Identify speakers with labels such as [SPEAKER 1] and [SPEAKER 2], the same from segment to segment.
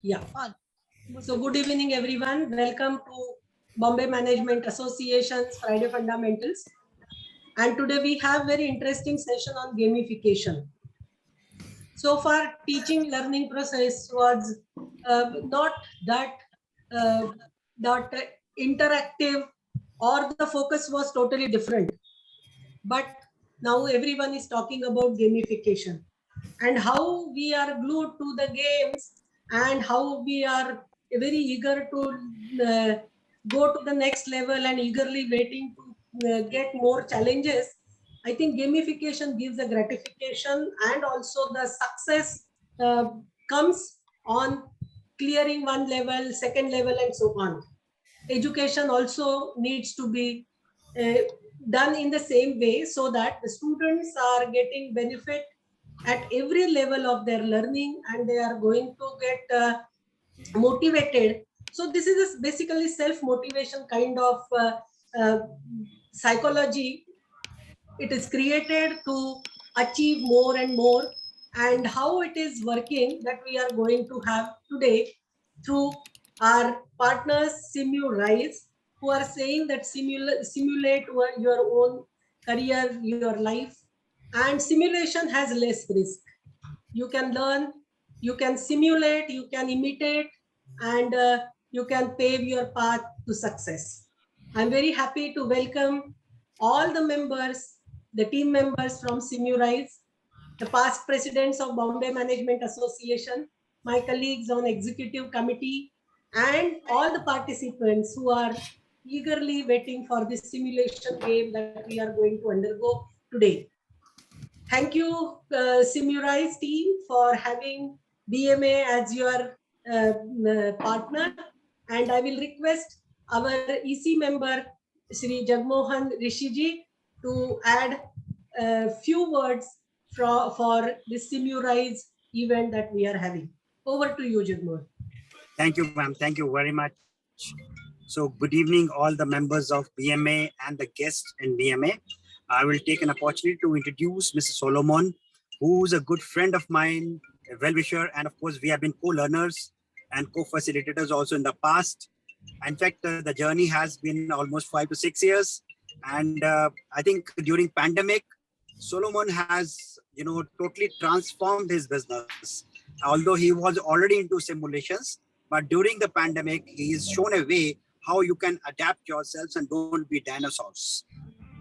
[SPEAKER 1] Yeah. So good evening, everyone. Welcome to Bombay Management Association's Friday Fundamentals. And today we have very interesting session on gamification. So far, teaching learning process was not that that interactive, or the focus was totally different. But now everyone is talking about gamification and how we are glued to the games and how we are very eager to go to the next level and eagerly waiting to get more challenges. I think gamification gives the gratification, and also the success uh, comes on clearing one level, second level, and so on. Education also needs to be uh, done in the same way, so that the students are getting benefit at every level of their learning, and they are going to get motivated. So this is basically self motivation kind of uh, psychology. It is created to achieve more and more, and how it is working, that we are going to have today through our partners SimuRise, who are saying that simulate your own career, your life. And simulation has less risk. You can learn, you can simulate, you can imitate, and you can pave your path to success. I'm very happy to welcome all the members, the team members from SimuRise, the past presidents of Bombay Management Association, my colleagues on executive committee, and all the participants who are eagerly waiting for this simulation game that we are going to undergo today. Thank you, SimuRise team, for having BMA as your partner. And I will request our EC member, Sri Jagmohan Rishiji, to add a few words for this SimuRise event that we are having. Over to you, Jagmohan.
[SPEAKER 2] Thank you, ma'am. Thank you very much. So good evening, all the members of BMA and the guests in BMA. I will take an opportunity to introduce Mr. Solomon, who is a good friend of mine, a well-wisher, and of course, we have been co-learners and co-facilitators also in the past. In fact, the journey has been almost 5 to 6 years. And I think during pandemic, Solomon has, totally transformed his business. Although he was already into simulations, but during the pandemic, he has shown a way how you can adapt yourselves and don't be dinosaurs.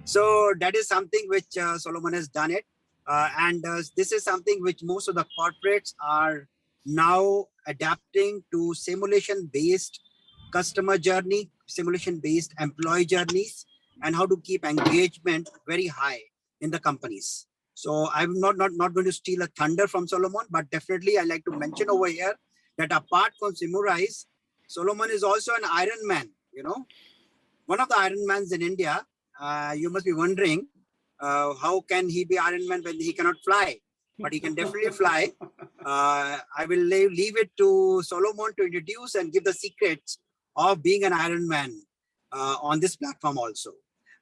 [SPEAKER 2] So that is something which Solomon has done it. And this is something which most of the corporates are now adapting to simulation-based customer journey, simulation-based employee journeys, and how to keep engagement very high in the companies. So I'm not going to steal a thunder from Solomon, but definitely I like to mention over here that apart from SimuRise, Solomon is also an Iron Man, one of the Ironmans in India. You must be wondering, how can he be Iron Man when he cannot fly? But he can definitely fly. I will leave it to Solomon to introduce and give the secrets of being an Iron Man on this platform also.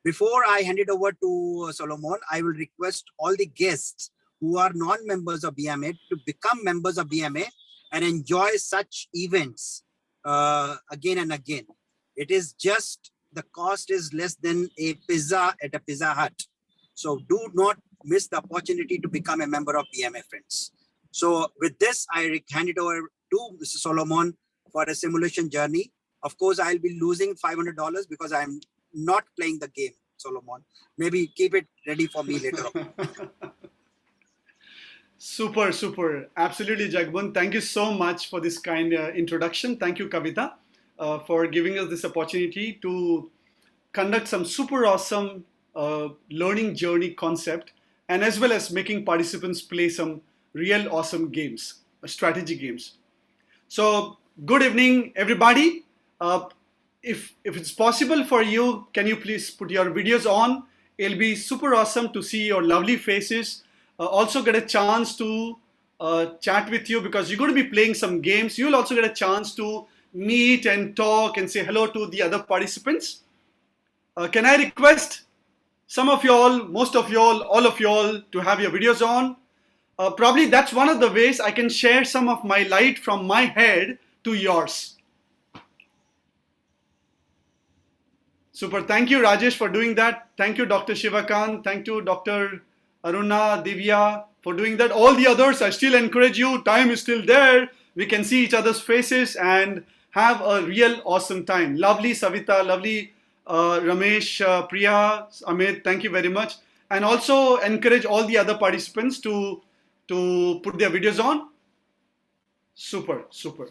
[SPEAKER 2] Before I hand it over to Solomon, I will request all the guests who are non-members of BMA to become members of BMA and enjoy such events again and again. It is just, the cost is less than a pizza at a Pizza Hut. So do not miss the opportunity to become a member of BMA, friends. So with this, I hand it over to Mr. Solomon for a simulation journey. Of course, I'll be losing $500 because I'm not playing the game, Solomon. Maybe keep it ready for me later on.
[SPEAKER 3] Super. Absolutely, Jagmohan. Thank you so much for this kind introduction. Thank you, Kavita, for giving us this opportunity to conduct some super awesome learning journey concept, and as well as making participants play some real awesome games, strategy games. So good evening, everybody. If it's possible for you, can you please put your videos on? It'll be super awesome to see your lovely faces. Also get a chance to chat with you, because you're going to be playing some games. You'll also get a chance to meet and talk and say hello to the other participants. Can I request some of y'all, most of y'all, all of y'all to have your videos on? Probably that's one of the ways I can share some of my light from my head to yours. Super. Thank you, Rajesh, for doing that. Thank you, Dr. Shivakant. Thank you, Dr. Aruna, Divya, for doing that. All the others, I still encourage you. Time is still there. We can see each other's faces and have a real awesome time. Lovely Savita, lovely Ramesh, Priya, Amit, thank you very much. And also encourage all the other participants to put their videos on. Super, super.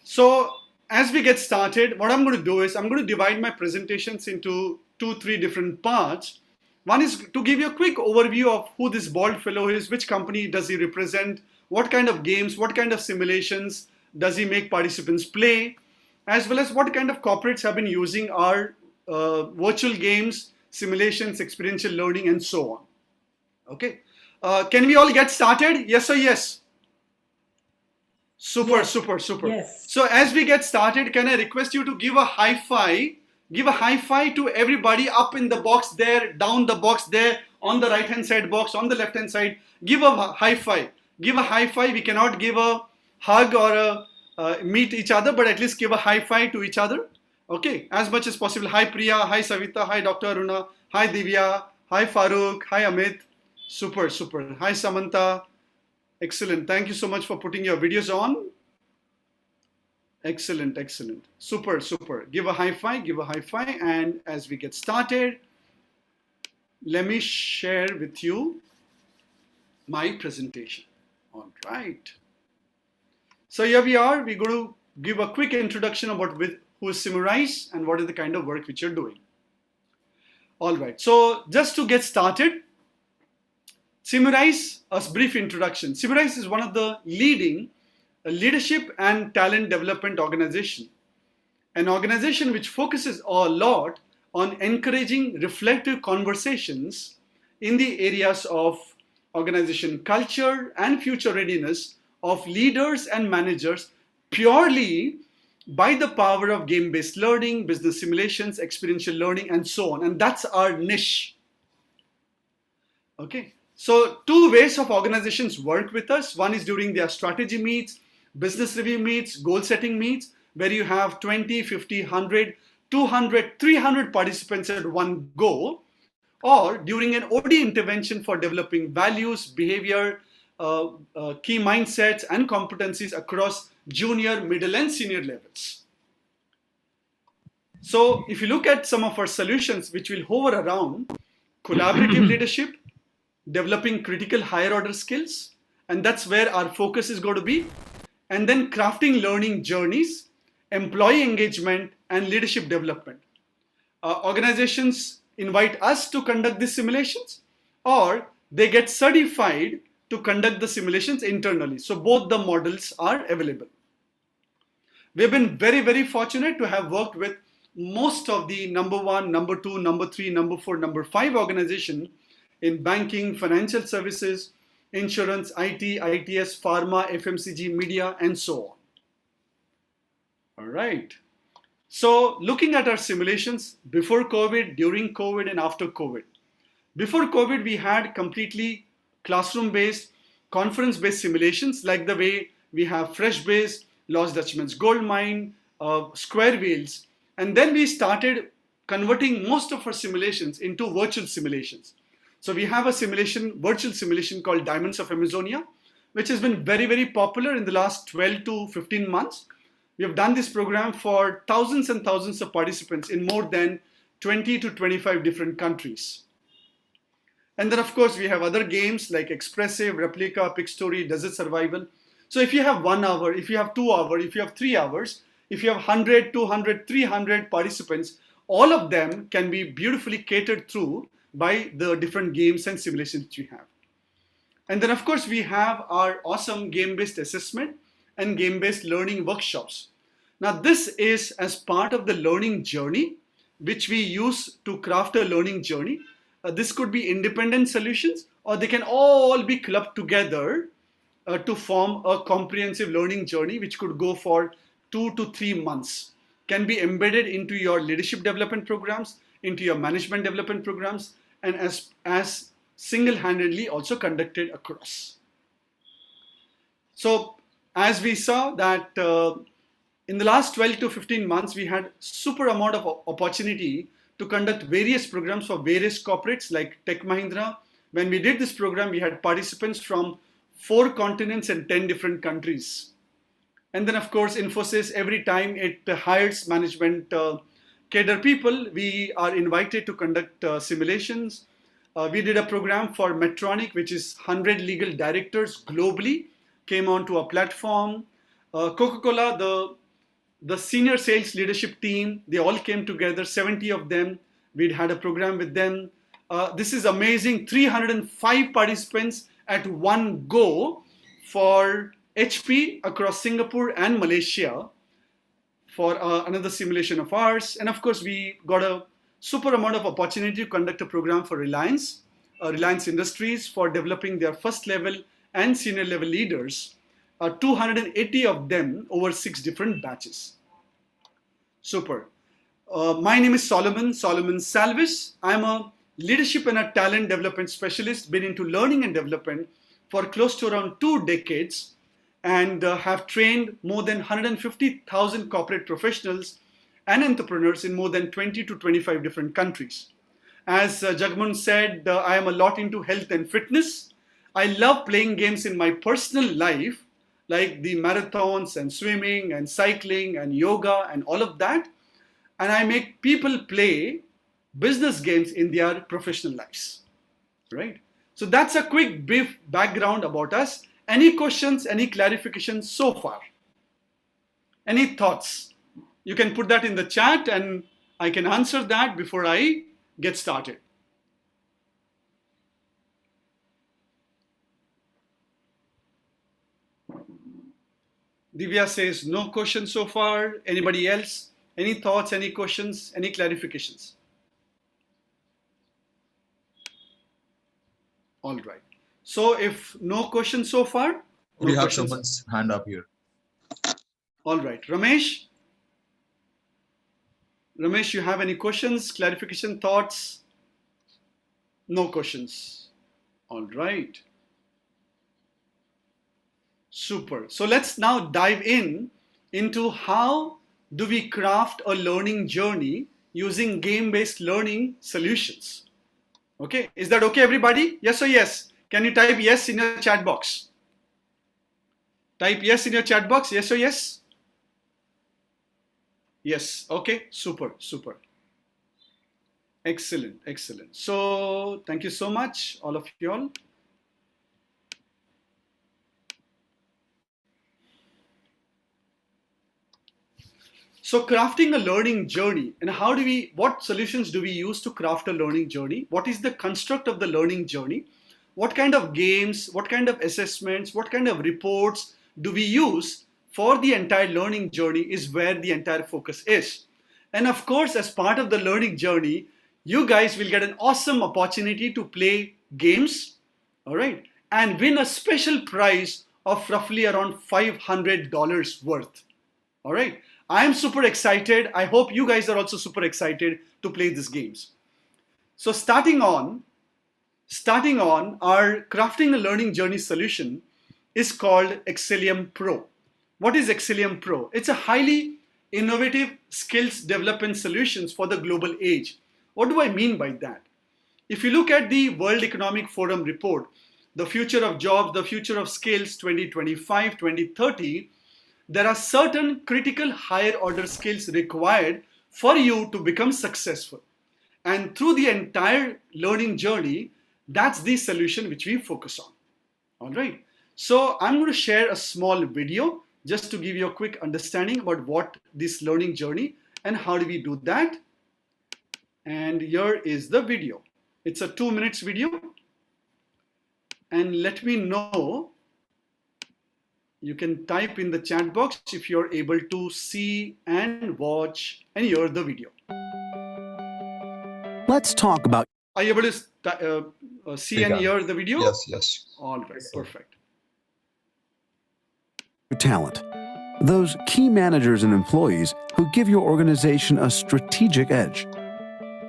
[SPEAKER 3] So as we get started, what I'm going to do is I'm going to divide my presentations into 2-3 different parts. One is to give you a quick overview of who this bald fellow is, which company does he represent, what kind of games, what kind of simulations does he make participants play, as well as what kind of corporates have been using our virtual games, simulations, experiential learning, and so on. Okay. Can we all get started? Yes or yes? Super,
[SPEAKER 1] Yes.
[SPEAKER 3] super, super.
[SPEAKER 1] Yes.
[SPEAKER 3] So as we get started, can I request you to give a high five? Give a high five to everybody up in the box there, down the box there, on the right hand side box, on the left hand side. Give a high five. Give a high five. We cannot give a hug or meet each other, but at least give a high five to each other. Okay, as much as possible. Hi Priya, hi Savita, hi Dr. Aruna, hi Divya, hi Farooq, hi Amit. Super, super. Hi Samantha. Excellent. Thank you so much for putting your videos on. Excellent, excellent. Super, super. Give a high five, give a high five. And as we get started, let me share with you my presentation. All right. So here we are. We're going to give a quick introduction about who is Simrise and what is the kind of work which you're doing. All right. So just to get started, Simrise, a brief introduction. Simrise is one of the leading leadership and talent development organization. An organization which focuses a lot on encouraging reflective conversations in the areas of organization culture and future readiness of leaders and managers purely by the power of game-based learning, business simulations, experiential learning, and so on. And that's our niche. Okay. So 2 ways of organizations work with us. One is during their strategy meets, business review meets, goal setting meets, where you have 20, 50, 100, 200, 300 participants at one go, or during an OD intervention for developing values, behavior, key mindsets and competencies across junior, middle and senior levels. So if you look at some of our solutions which will hover around collaborative leadership, developing critical higher order skills, and that's where our focus is going to be, and then crafting learning journeys, employee engagement and leadership development. Organizations invite us to conduct these simulations, or they get certified to conduct the simulations internally. So both the models are available. We've been very, very fortunate to have worked with most of the number 1, number 2, number 3, number 4, number 5 organizations in banking, financial services, insurance, IT, ITS, pharma, FMCG, media, and so on. All right. So looking at our simulations before COVID, during COVID, and after COVID. Before COVID, we had completely classroom-based, conference-based simulations like the way we have Fresh-based, Lost Dutchman's Gold Mine, Square Wheels. And then we started converting most of our simulations into virtual simulations. So we have a virtual simulation called Diamonds of Amazonia, which has been very, very popular in the last 12 to 15 months. We have done this program for thousands and thousands of participants in more than 20 to 25 different countries. And then of course we have other games like Expressive, Replica, Pick Story, Desert Survival. So if you have 1 hour, if you have 2 hours, if you have 3 hours, if you have 100, 200, 300 participants, all of them can be beautifully catered through by the different games and simulations we have. And then of course we have our awesome game-based assessment and game-based learning workshops. Now this is as part of the learning journey which we use to craft a learning journey. This could be independent solutions, or they can all be clubbed together to form a comprehensive learning journey which could go for 2 to 3 months. Can be embedded into your leadership development programs, into your management development programs, and as single-handedly also conducted across. So as we saw that in the last 12 to 15 months, we had super amount of opportunity to conduct various programs for various corporates like Tech Mahindra. When we did this program, we had participants from 4 continents and 10 different countries. And then, of course, Infosys, every time it hires management cadre people, we are invited to conduct simulations. We did a program for Medtronic, which is 100 legal directors globally, came onto a platform. Coca-Cola, the senior sales leadership team, they all came together, 70 of them. We'd had a program with them. This is amazing, 305 participants at one go for HP across Singapore and Malaysia for another simulation of ours. And of course, we got a super amount of opportunity to conduct a program for Reliance Industries for developing their first level and senior level leaders, 280 of them over 6 different batches. Super. My name is Solomon Salvis. I'm a leadership and a talent development specialist, been into learning and development for close to around 2 decades, and have trained more than 150,000 corporate professionals and entrepreneurs in more than 20 to 25 different countries. As Jagmohan said, I am a lot into health and fitness. I love playing games in my personal life, like the marathons and swimming and cycling and yoga and all of that. And I make people play business games in their professional lives, right? So that's a quick brief background about us. Any questions, any clarifications so far? Any thoughts? You can put that in the chat and I can answer that before I get started. Divya says no questions so far. Anybody else? Any thoughts, any questions, any clarifications? All right. So if no questions so far,
[SPEAKER 4] we have someone's hand up here.
[SPEAKER 3] All right. Ramesh, you have any questions, clarification, thoughts? No questions. All right. Super. So let's now dive into how do we craft a learning journey using game-based learning solutions. Okay. Is that okay, everybody? Yes or yes? Can you type yes in your chat box? Type yes in your chat box. Yes or yes? Yes. Okay. Super. Super. Excellent. Excellent. So thank you so much, all of you all. So crafting a learning journey, and what solutions do we use to craft a learning journey? What is the construct of the learning journey? What kind of games, what kind of assessments, what kind of reports do we use for the entire learning journey is where the entire focus is. And of course, as part of the learning journey, you guys will get an awesome opportunity to play games, all right, and win a special prize of roughly around $500 worth, all right. I am super excited. I hope you guys are also super excited to play these games. So starting on our crafting a learning journey solution is called Exelium Pro. What is Exelium Pro? It's a highly innovative skills development solutions for the global age. What do I mean by that? If you look at the World Economic Forum report, the future of jobs, the future of skills 2025-2030, there are certain critical higher order skills required for you to become successful. And through the entire learning journey, that's the solution which we focus on. All right. So I'm going to share a small video just to give you a quick understanding about what this learning journey and how do we do that. And here is the video. It's a 2 minutes video. And let me know. You can type in the chat box if you're able to see and watch and hear the video.
[SPEAKER 5] Let's talk about.
[SPEAKER 3] Are you able to see and hear the video?
[SPEAKER 4] Yes, yes.
[SPEAKER 3] All right, perfect.
[SPEAKER 5] Talent. Those key managers and employees who give your organization a strategic edge.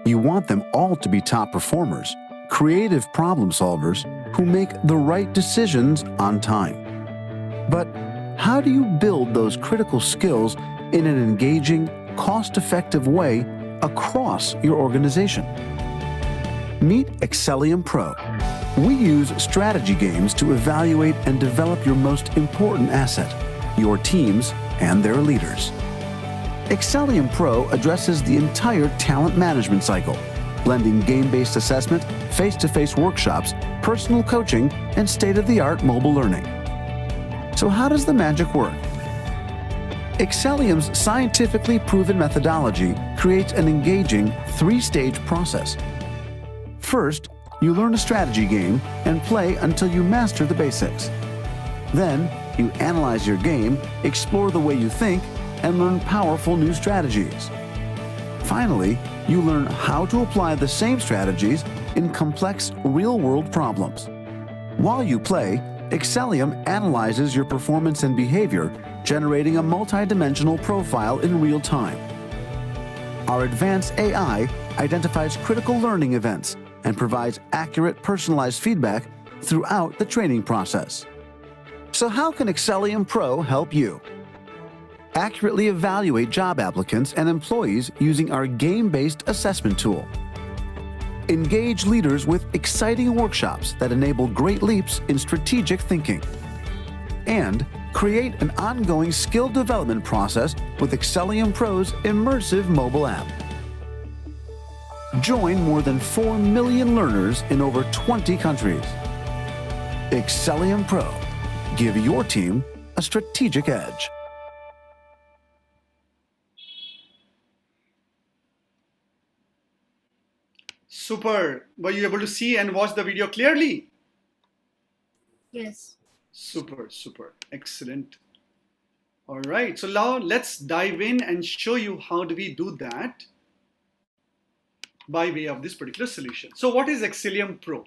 [SPEAKER 5] You want them all to be top performers, creative problem solvers who make the right decisions on time. But how do you build those critical skills in an engaging, cost-effective way across your organization? Meet Exelium Pro. We use strategy games to evaluate and develop your most important asset, your teams and their leaders. Exelium Pro addresses the entire talent management cycle, blending game-based assessment, face-to-face workshops, personal coaching, and state-of-the-art mobile learning. So how does the magic work? Exelium's scientifically proven methodology creates an engaging three-stage process. First, you learn a strategy game and play until you master the basics. Then, you analyze your game, explore the way you think, and learn powerful new strategies. Finally, you learn how to apply the same strategies in complex real-world problems. While you play, Exelium analyzes your performance and behavior, generating a multi-dimensional profile in real time. Our advanced AI identifies critical learning events and provides accurate, personalized feedback throughout the training process. So how can Exelium Pro help you? Accurately evaluate job applicants and employees using our game-based assessment tool. Engage leaders with exciting workshops that enable great leaps in strategic thinking. And create an ongoing skill development process with Exelium Pro's immersive mobile app. Join more than 4 million learners in over 20 countries. Exelium Pro. Give your team a strategic edge.
[SPEAKER 3] Super. Were you able to see and watch the video clearly?
[SPEAKER 6] Yes.
[SPEAKER 3] Super, super. Excellent. All right. So now let's dive in and show you how do we do that by way of this particular solution. So what is Exelium Pro?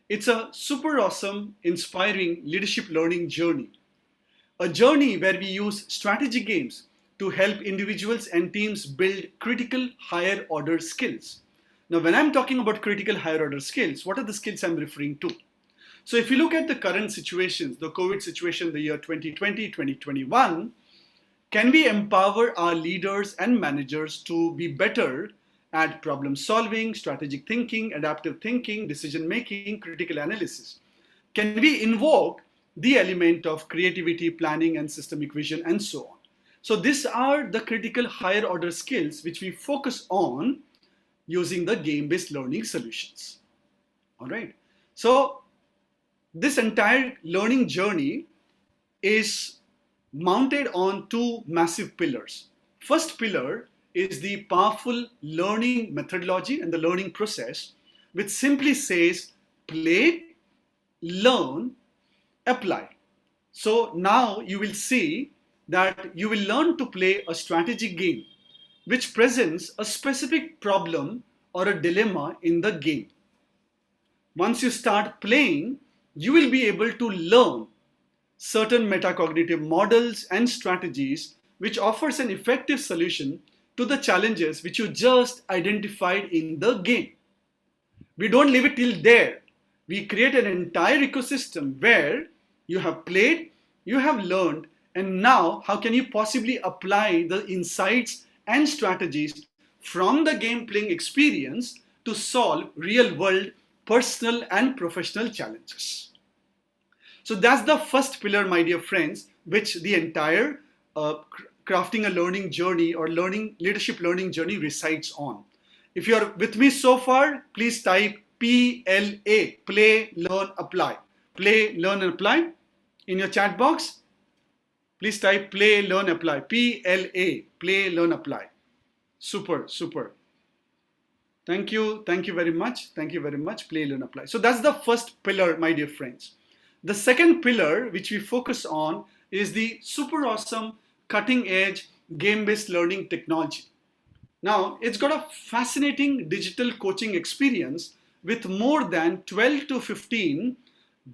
[SPEAKER 3] It's a super awesome, inspiring leadership learning journey. A journey where we use strategy games to help individuals and teams build critical higher order skills. Now, when I'm talking about critical higher order skills, what are the skills I'm referring to? So if you look at the current situations, the COVID situation, the year 2020, 2021, can we empower our leaders and managers to be better at problem solving, strategic thinking, adaptive thinking, decision making, critical analysis? Can we invoke the element of creativity, planning, and systemic vision, and so on? So these are the critical higher order skills which we focus on using the game-based learning solutions. All right. So this entire learning journey is mounted on two massive pillars. First pillar is the powerful learning methodology and the learning process, which simply says play, learn, apply. So now you will see that you will learn to play a strategy game which presents a specific problem or a dilemma in the game. Once you start playing, you will be able to learn certain metacognitive models and strategies which offers an effective solution to the challenges which you just identified in the game. We don't leave it till there. We create an entire ecosystem where you have played, you have learned, and now how can you possibly apply the insights and strategies from the game playing experience to solve real world personal and professional challenges. So that's the first pillar, my dear friends, which the entire crafting a learning journey or leadership learning journey resides on. If you're with me so far, please type PLA, play, learn, apply. Play, learn, and apply in your chat box. Please type play, learn, apply. PLA, play, learn, apply. Super, super. Thank you very much. Thank you very much. Play, learn, apply. So that's the first pillar, my dear friends. The second pillar, which we focus on, is the super awesome, cutting edge, game-based learning technology. Now, it's got a fascinating digital coaching experience with more than 12 to 15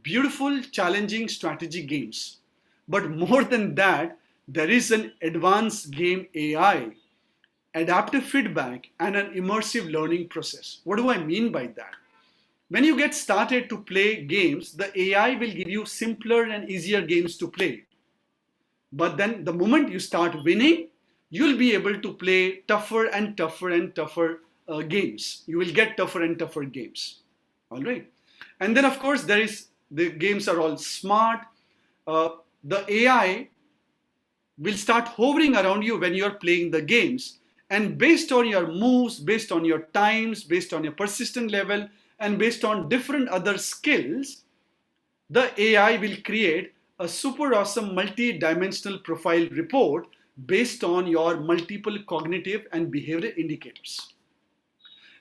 [SPEAKER 3] beautiful, challenging strategy games. But more than that, there is an advanced game AI, adaptive feedback, and an immersive learning process. What do I mean by that? When you get started to play games, the AI will give you simpler and easier games to play. But then the moment you start winning, you'll be able to play tougher and tougher and tougher games. You will get tougher and tougher games. All right. And then, of course, the games are all smart. The AI will start hovering around you when you're playing the games. And based on your moves, based on your times, based on your persistent level, and based on different other skills, the AI will create a super awesome multi-dimensional profile report based on your multiple cognitive and behavioral indicators.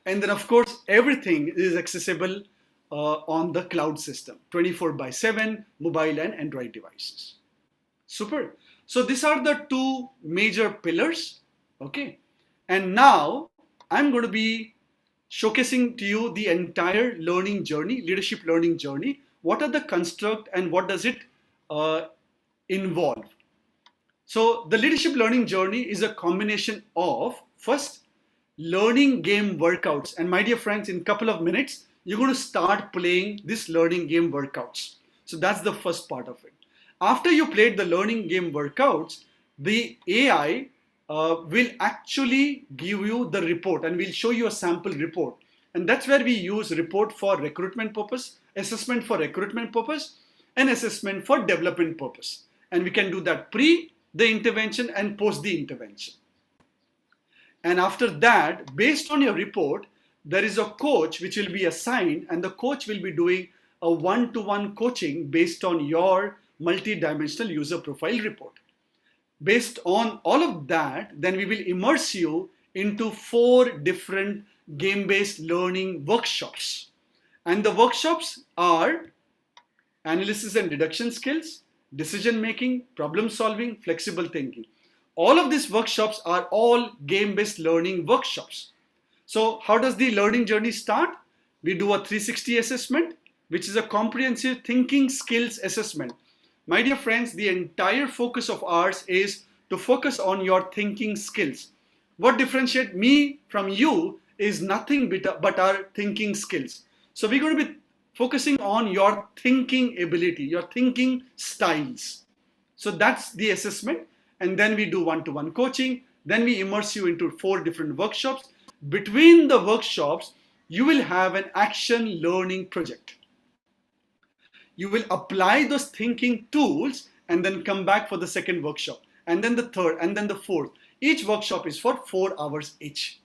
[SPEAKER 3] And then, of course, everything is accessible on the cloud system, 24/7, mobile and Android devices. Super. So these are the two major pillars. Okay. And now I'm going to be showcasing to you the entire learning journey, leadership learning journey. What are the construct and what does it involve? So the leadership learning journey is a combination of, first, learning game workouts. And my dear friends, in a couple of minutes, you're going to start playing this learning game workouts. So that's the first part of it. After you played the learning game workouts, the AI will actually give you the report and we'll show you a sample report. And that's where we use report for recruitment purpose, assessment for recruitment purpose, and assessment for development purpose. And we can do that pre the intervention and post the intervention. And after that, based on your report, there is a coach which will be assigned, and the coach will be doing a one-to-one coaching based on your multi-dimensional user profile report. Based on all of that, then we will immerse you into 4 different game-based learning workshops. And the workshops are analysis and deduction skills, decision making, problem solving, flexible thinking. All of these workshops are all game-based learning workshops. So how does the learning journey start? We do a 360 assessment, which is a comprehensive thinking skills assessment. My dear friends, the entire focus of ours is to focus on your thinking skills. What differentiates me from you is nothing but our thinking skills. So we're going to be focusing on your thinking ability, your thinking styles. So that's the assessment. And then we do one-to-one coaching. Then we immerse you into 4 different workshops. Between the workshops, you will have an action learning project. You will apply those thinking tools and then come back for the second workshop. And then the third, and then the fourth. Each workshop is for 4 hours each.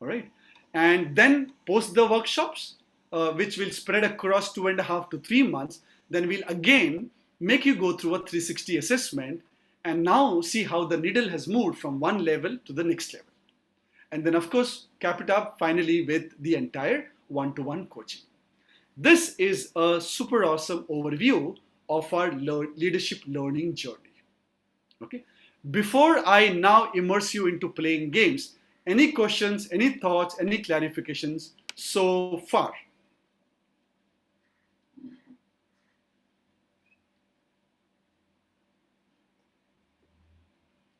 [SPEAKER 3] All right. And then post the workshops, which will spread across 2.5 to 3 months. Then we'll again make you go through a 360 assessment and now see how the needle has moved from one level to the next level. And then, of course, cap it up finally with the entire one-to-one coaching. This is a super awesome overview of our leadership learning journey. Okay. Before I now immerse you into playing games, any questions, any thoughts, any clarifications so far?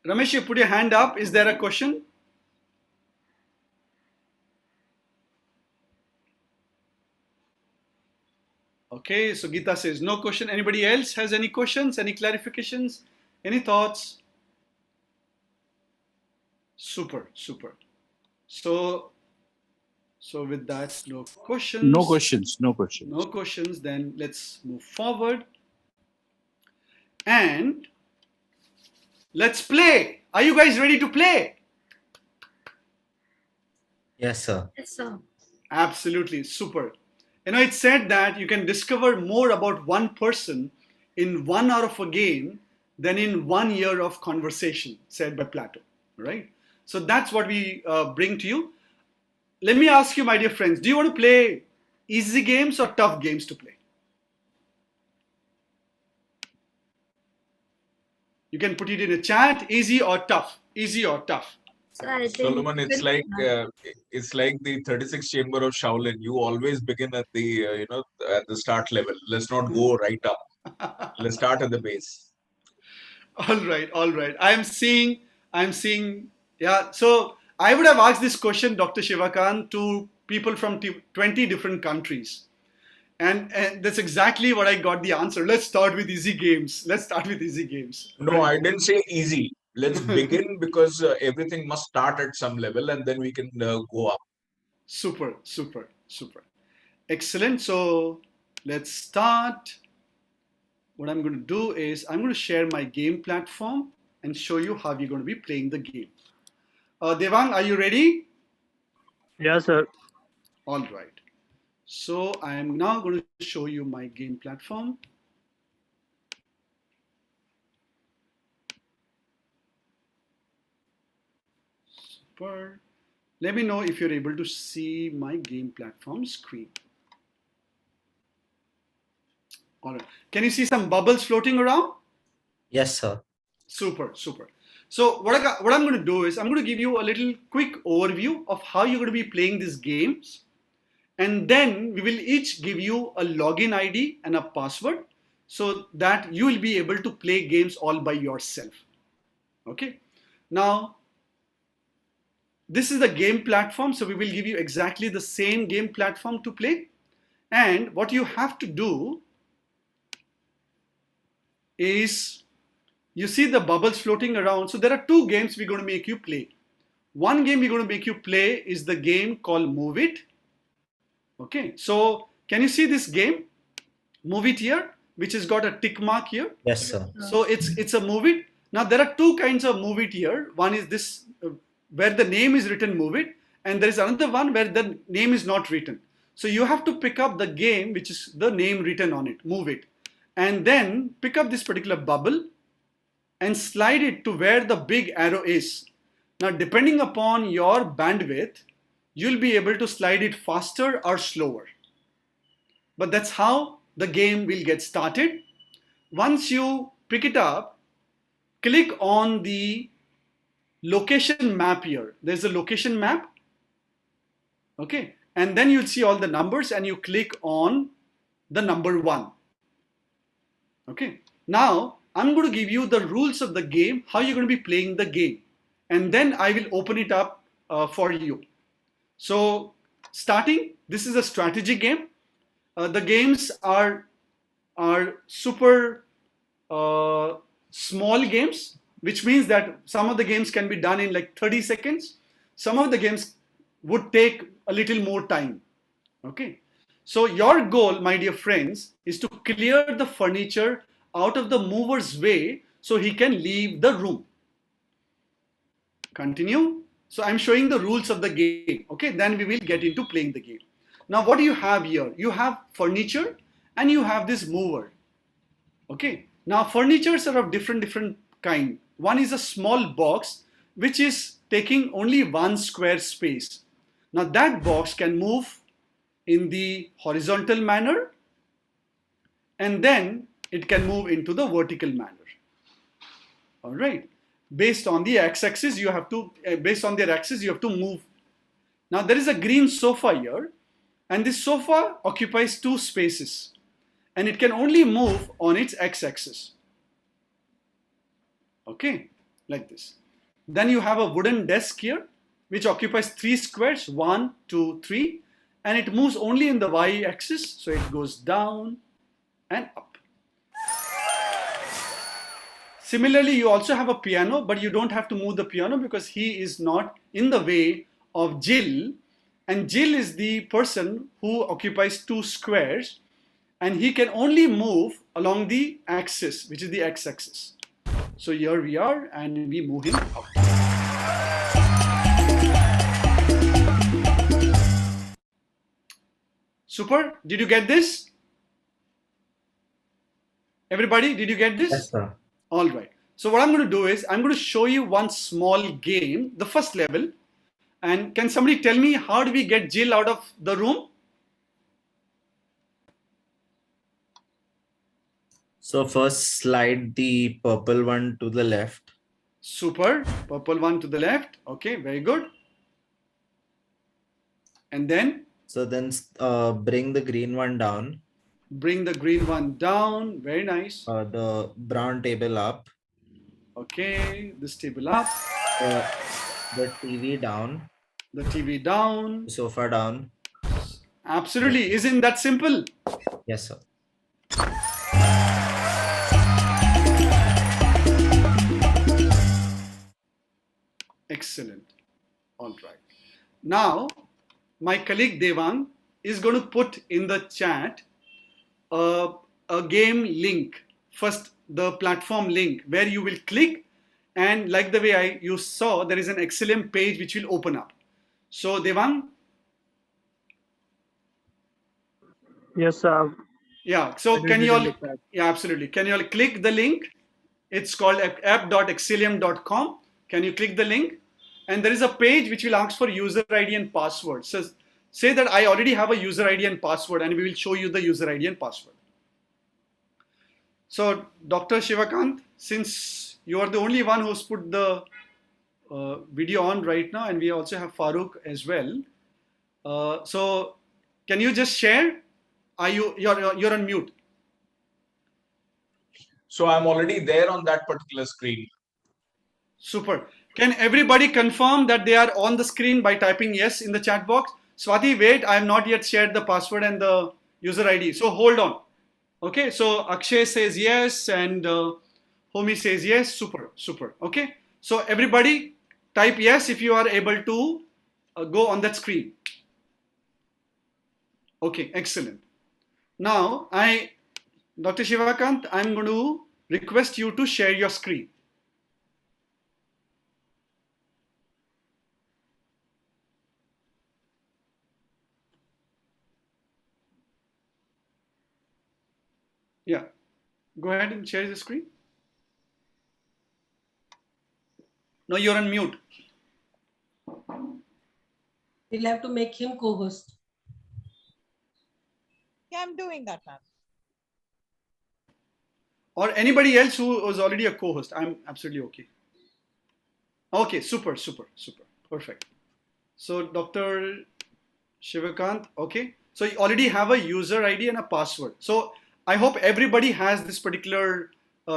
[SPEAKER 3] Ramesh, you put your hand up. Is there a question? Okay, so Geeta says no question. Anybody else has any questions, any clarifications, any thoughts? Super, super. So with that, no questions.
[SPEAKER 4] No questions. No questions.
[SPEAKER 3] No questions. Then let's move forward. And let's play. Are you guys ready to play?
[SPEAKER 6] Yes, sir.
[SPEAKER 7] Yes, sir.
[SPEAKER 3] Absolutely, super. You know, it's said that you can discover more about one person in 1 hour of a game than in 1 year of conversation, said by Plato, right? So that's what we bring to you. Let me ask you, my dear friends, do you want to play easy games or tough games to play? You can put it in a chat, easy or tough, easy or tough.
[SPEAKER 7] So I think
[SPEAKER 4] Solomon, it's like the 36 chamber of Shaolin. You always begin at the at the start level. Let's not go right up. Let's start at the base.
[SPEAKER 3] All right, all right. I'm seeing. Yeah. So I would have asked this question, Dr. Shivakant, to people from 20 different countries, And that's exactly what I got the answer. Let's start with easy games.
[SPEAKER 4] No, I didn't say easy. Let's begin because everything must start at some level and then we can go up.
[SPEAKER 3] Super. Excellent. So let's start. What I'm going to do is I'm going to share my game platform and show you how we're going to be playing the game. Devang, are you ready?
[SPEAKER 6] Yes, sir.
[SPEAKER 3] All right. So I am now going to show you my game platform. Super. Let me know if you're able to see my game platform screen. All right. Can you see some bubbles floating around?
[SPEAKER 7] Yes, sir.
[SPEAKER 3] Super. So what I'm going to do is I'm going to give you a little quick overview of how you're going to be playing these games. And then we will each give you a login ID and a password so that you will be able to play games all by yourself. Okay. Now, this is the game platform. So we will give you exactly the same game platform to play. And what you have to do is, you see the bubbles floating around. So there are two games we're going to make you play. One game we're going to make you play is the game called Move It. Okay, so can you see this game? Move It here, which has got a tick mark here.
[SPEAKER 7] Yes, sir.
[SPEAKER 3] So it's a Move It. Now there are two kinds of Move It here. One is this where the name is written Move It, and there is another one where the name is not written. So you have to pick up the game which is the name written on it, Move It, and then pick up this particular bubble and slide it to where the big arrow is. Now depending upon your bandwidth, you'll be able to slide it faster or slower. But that's how the game will get started. Once you pick it up, click on the location map here. There's a location map. Okay. And then you'll see all the numbers and you click on the number 1. Okay. Now I'm going to give you the rules of the game, how you're going to be playing the game. And then I will open it up for you. So starting, this is a strategy game. The games are super small games, which means that some of the games can be done in like 30 seconds. Some of the games would take a little more time. Okay. So your goal, my dear friends, is to clear the furniture out of the mover's way so he can leave the room. Continue. So I'm showing the rules of the game. Okay, then we will get into playing the game. Now what do you have here? You have furniture and you have this mover. Okay, now furnitures are of different kind. One is a small box which is taking only 1 square space. Now that box can move in the horizontal manner and then it can move into the vertical manner. All right. Based on the x-axis, you have to move. Now there is a green sofa here, and this sofa occupies 2 spaces, and it can only move on its x-axis. Okay, like this. Then you have a wooden desk here, which occupies 3 squares, 1, 2, 3, and it moves only in the y-axis, so it goes down and up. Similarly, you also have a piano, but you don't have to move the piano because he is not in the way of Jill. And Jill is the person who occupies 2 squares, and he can only move along the axis, which is the x-axis. So here we are, and we move him up. Super. Did you get this? Everybody, did you get this?
[SPEAKER 7] Yes, sir.
[SPEAKER 3] All right. So what I'm going to do is I'm going to show you one small game, the first level. And can somebody tell me how do we get Jill out of the room?
[SPEAKER 7] So first slide the purple one to the left.
[SPEAKER 3] Super. Purple one to the left. Okay, very good. And then?
[SPEAKER 7] So then bring the green one down.
[SPEAKER 3] Bring the green one down. Very nice.
[SPEAKER 7] The brown table up.
[SPEAKER 3] Okay, this table up.
[SPEAKER 7] The TV down.
[SPEAKER 3] The TV down.
[SPEAKER 7] The sofa down.
[SPEAKER 3] Absolutely. Isn't that simple?
[SPEAKER 7] Yes, sir.
[SPEAKER 3] Excellent. All right. Now, my colleague Devang is going to put in the chat a, a game link. First, the platform link where you will click, and like the way you saw, there is an Exelium page which will open up. So, Devang,
[SPEAKER 6] Yes, sir.
[SPEAKER 3] yeah. So,
[SPEAKER 6] I
[SPEAKER 3] can
[SPEAKER 6] did
[SPEAKER 3] you
[SPEAKER 6] it in
[SPEAKER 3] all?
[SPEAKER 6] the chat.
[SPEAKER 3] Yeah, absolutely. Can you all click the link? It's called app.exelium.com. Can you click the link? And there is a page which will ask for user ID and password. So say that I already have a user ID and password, and we will show you the user ID and password. So Dr. Shivakant, since you are the only one who's put the video on right now, and we also have Farooq as well. So can you just share? You're on mute.
[SPEAKER 4] So I'm already there on that particular screen.
[SPEAKER 3] Super. Can everybody confirm that they are on the screen by typing yes in the chat box? Swati, wait, I have not yet shared the password and the user ID. So hold on. Okay, so Akshay says yes and Homi says yes. Super, super. Okay, so everybody type yes if you are able to go on that screen. Okay, excellent. Now, Dr. Shivakant, I'm going to request you to share your screen. Yeah, go ahead and share the screen. No, you're on mute.
[SPEAKER 1] We'll have to make him co-host.
[SPEAKER 8] Yeah, I'm doing that, ma'am.
[SPEAKER 3] Or anybody else who was already a co-host. I'm absolutely okay. Okay, super, super, super. Perfect. So Dr. Shivakant, okay. So you already have a user ID and a password. So I hope everybody has this particular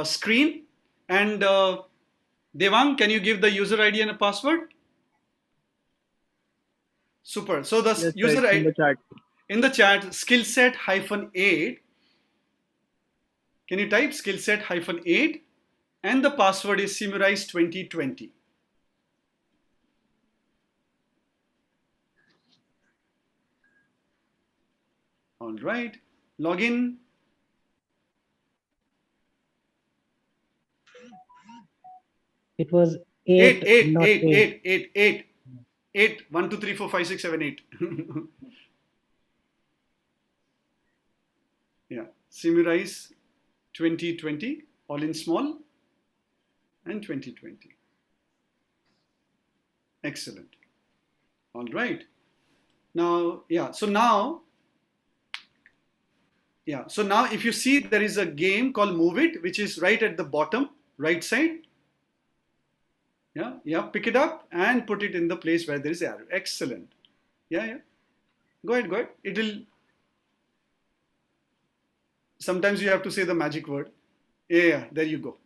[SPEAKER 3] screen. And Devang, can you give the user ID and a password? Super. So the
[SPEAKER 6] Yes,
[SPEAKER 3] user
[SPEAKER 6] sir, it's in
[SPEAKER 3] ID
[SPEAKER 6] the chat.
[SPEAKER 3] in the chat, skillset -8. Can you type skillset -8? And the password is Simurize 2020. All right. Login.
[SPEAKER 9] It was
[SPEAKER 3] 8,
[SPEAKER 9] 8,
[SPEAKER 3] 8,
[SPEAKER 9] not
[SPEAKER 3] 8,
[SPEAKER 9] 8.
[SPEAKER 3] 8, 8, 8. 8, 1, 2, 3, 4, 5, 6, 7, 8. Yeah. Simurize 2020, all in small, and 2020. Excellent. All right. Now, yeah. So now if you see, there is a game called Move It, which is right at the bottom right side. Yeah, pick it up and put it in the place where there is arrow. Excellent. Yeah. Go ahead. It will. Sometimes you have to say the magic word. Yeah, there you go.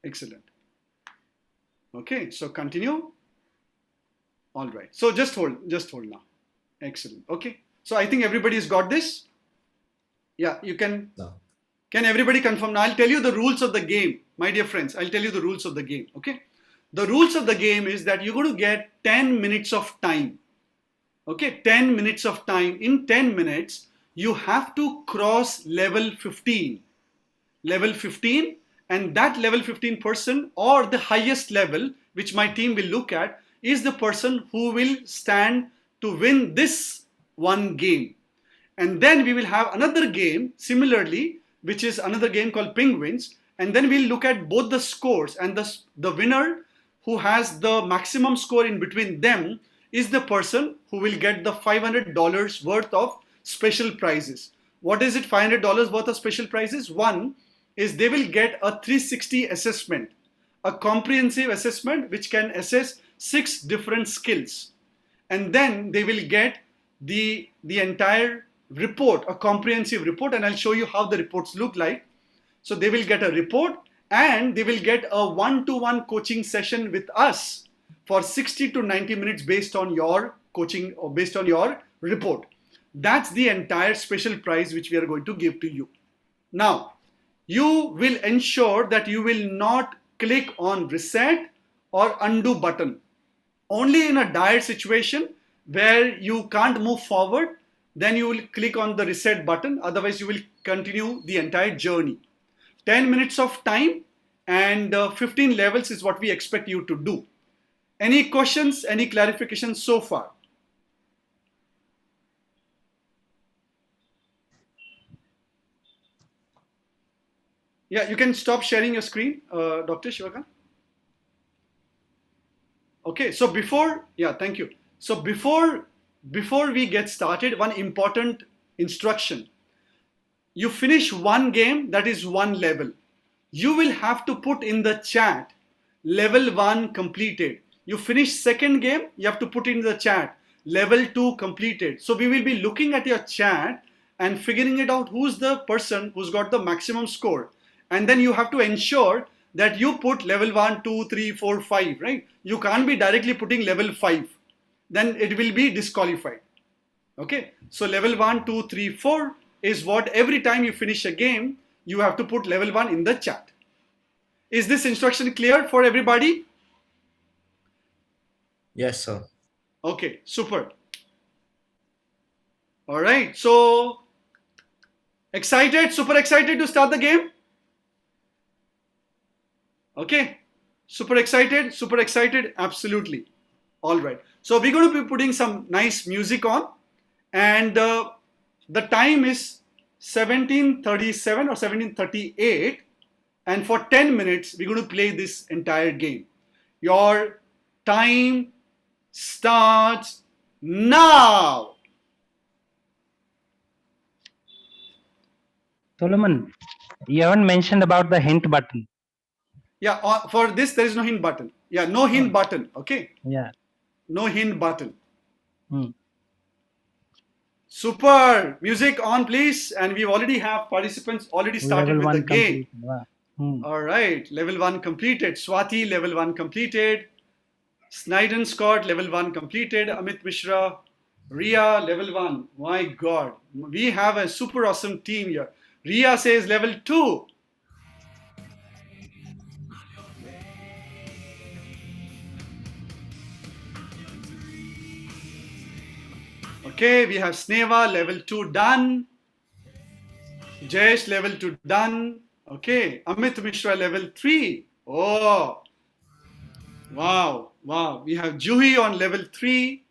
[SPEAKER 3] Excellent. Okay, so continue. All right. So just hold now. Excellent. Okay. So I think everybody's got this. Yeah, you can.
[SPEAKER 7] No.
[SPEAKER 3] Can everybody confirm? Now I'll tell you the rules of the game, my dear friends. I'll tell you the rules of the game. Okay. The rules of the game is that you're going to get 10 minutes of time. Okay, 10 minutes of time. In 10 minutes, you have to cross level 15. Level 15, and that level 15 person, or the highest level, which my team will look at, is the person who will stand to win this one game. And then we will have another game similarly, which is another game called Penguins. And then we'll look at both the scores, and the winner who has the maximum score in between them is the person who will get the $500 worth of special prizes. What is it, $500 worth of special prizes? One is they will get a 360 assessment, a comprehensive assessment which can assess 6 different skills. And then they will get the entire report, a comprehensive report, and I'll show you how the reports look like. So they will get a report, and they will get a one-to-one coaching session with us for 60 to 90 minutes based on your coaching or based on your report. That's the entire special prize which we are going to give to you. Now, you will ensure that you will not click on reset or undo button. Only in a dire situation where you can't move forward, then you will click on the reset button. Otherwise, you will continue the entire journey. 10 minutes of time and 15 levels is what we expect you to do. Any questions, any clarifications so far? Yeah, you can stop sharing your screen, Dr. Shivakant. Okay, so thank you. So before we get started, one important instruction. You finish one game, that is one level. You will have to put in the chat, level 1 completed. You finish second game, you have to put in the chat, level 2 completed. So we will be looking at your chat and figuring it out who's the person who's got the maximum score. And then you have to ensure that you put level 1, 2, 3, 4, 5, right? You can't be directly putting level 5. Then it will be disqualified. Okay, so level 1, 2, 3, 4 is what every time you finish a game, you have to put level 1 in the chat. Is this instruction clear for everybody?
[SPEAKER 7] Yes, sir.
[SPEAKER 3] Okay, super. All right, so excited, super excited to start the game? Okay, super excited, absolutely. All right, so we're going to be putting some nice music on, and the time is 17:37 or 17:38, and for 10 minutes we're going to play this entire game. Your time starts now.
[SPEAKER 9] Solomon, you haven't mentioned about the hint button.
[SPEAKER 3] Yeah, for this there is no hint button. Yeah, no hint button. Okay.
[SPEAKER 9] Yeah.
[SPEAKER 3] No hint button.
[SPEAKER 9] Hmm.
[SPEAKER 3] Super. Music on, please. And we already have participants already started
[SPEAKER 9] Level
[SPEAKER 3] with the
[SPEAKER 9] 1
[SPEAKER 3] game.
[SPEAKER 9] complete. Wow. Hmm.
[SPEAKER 3] All right. Level 1 completed. Swati, level 1 completed. Sniden Scott, level 1 completed. Amit Mishra, Ria, level 1. My God. We have a super awesome team here. Ria says level 2. Okay, we have Sneva, level 2 done. Jayesh, level 2 done. Okay, Amit Mishra, level 3. Oh, wow, wow. We have Juhi on level 3.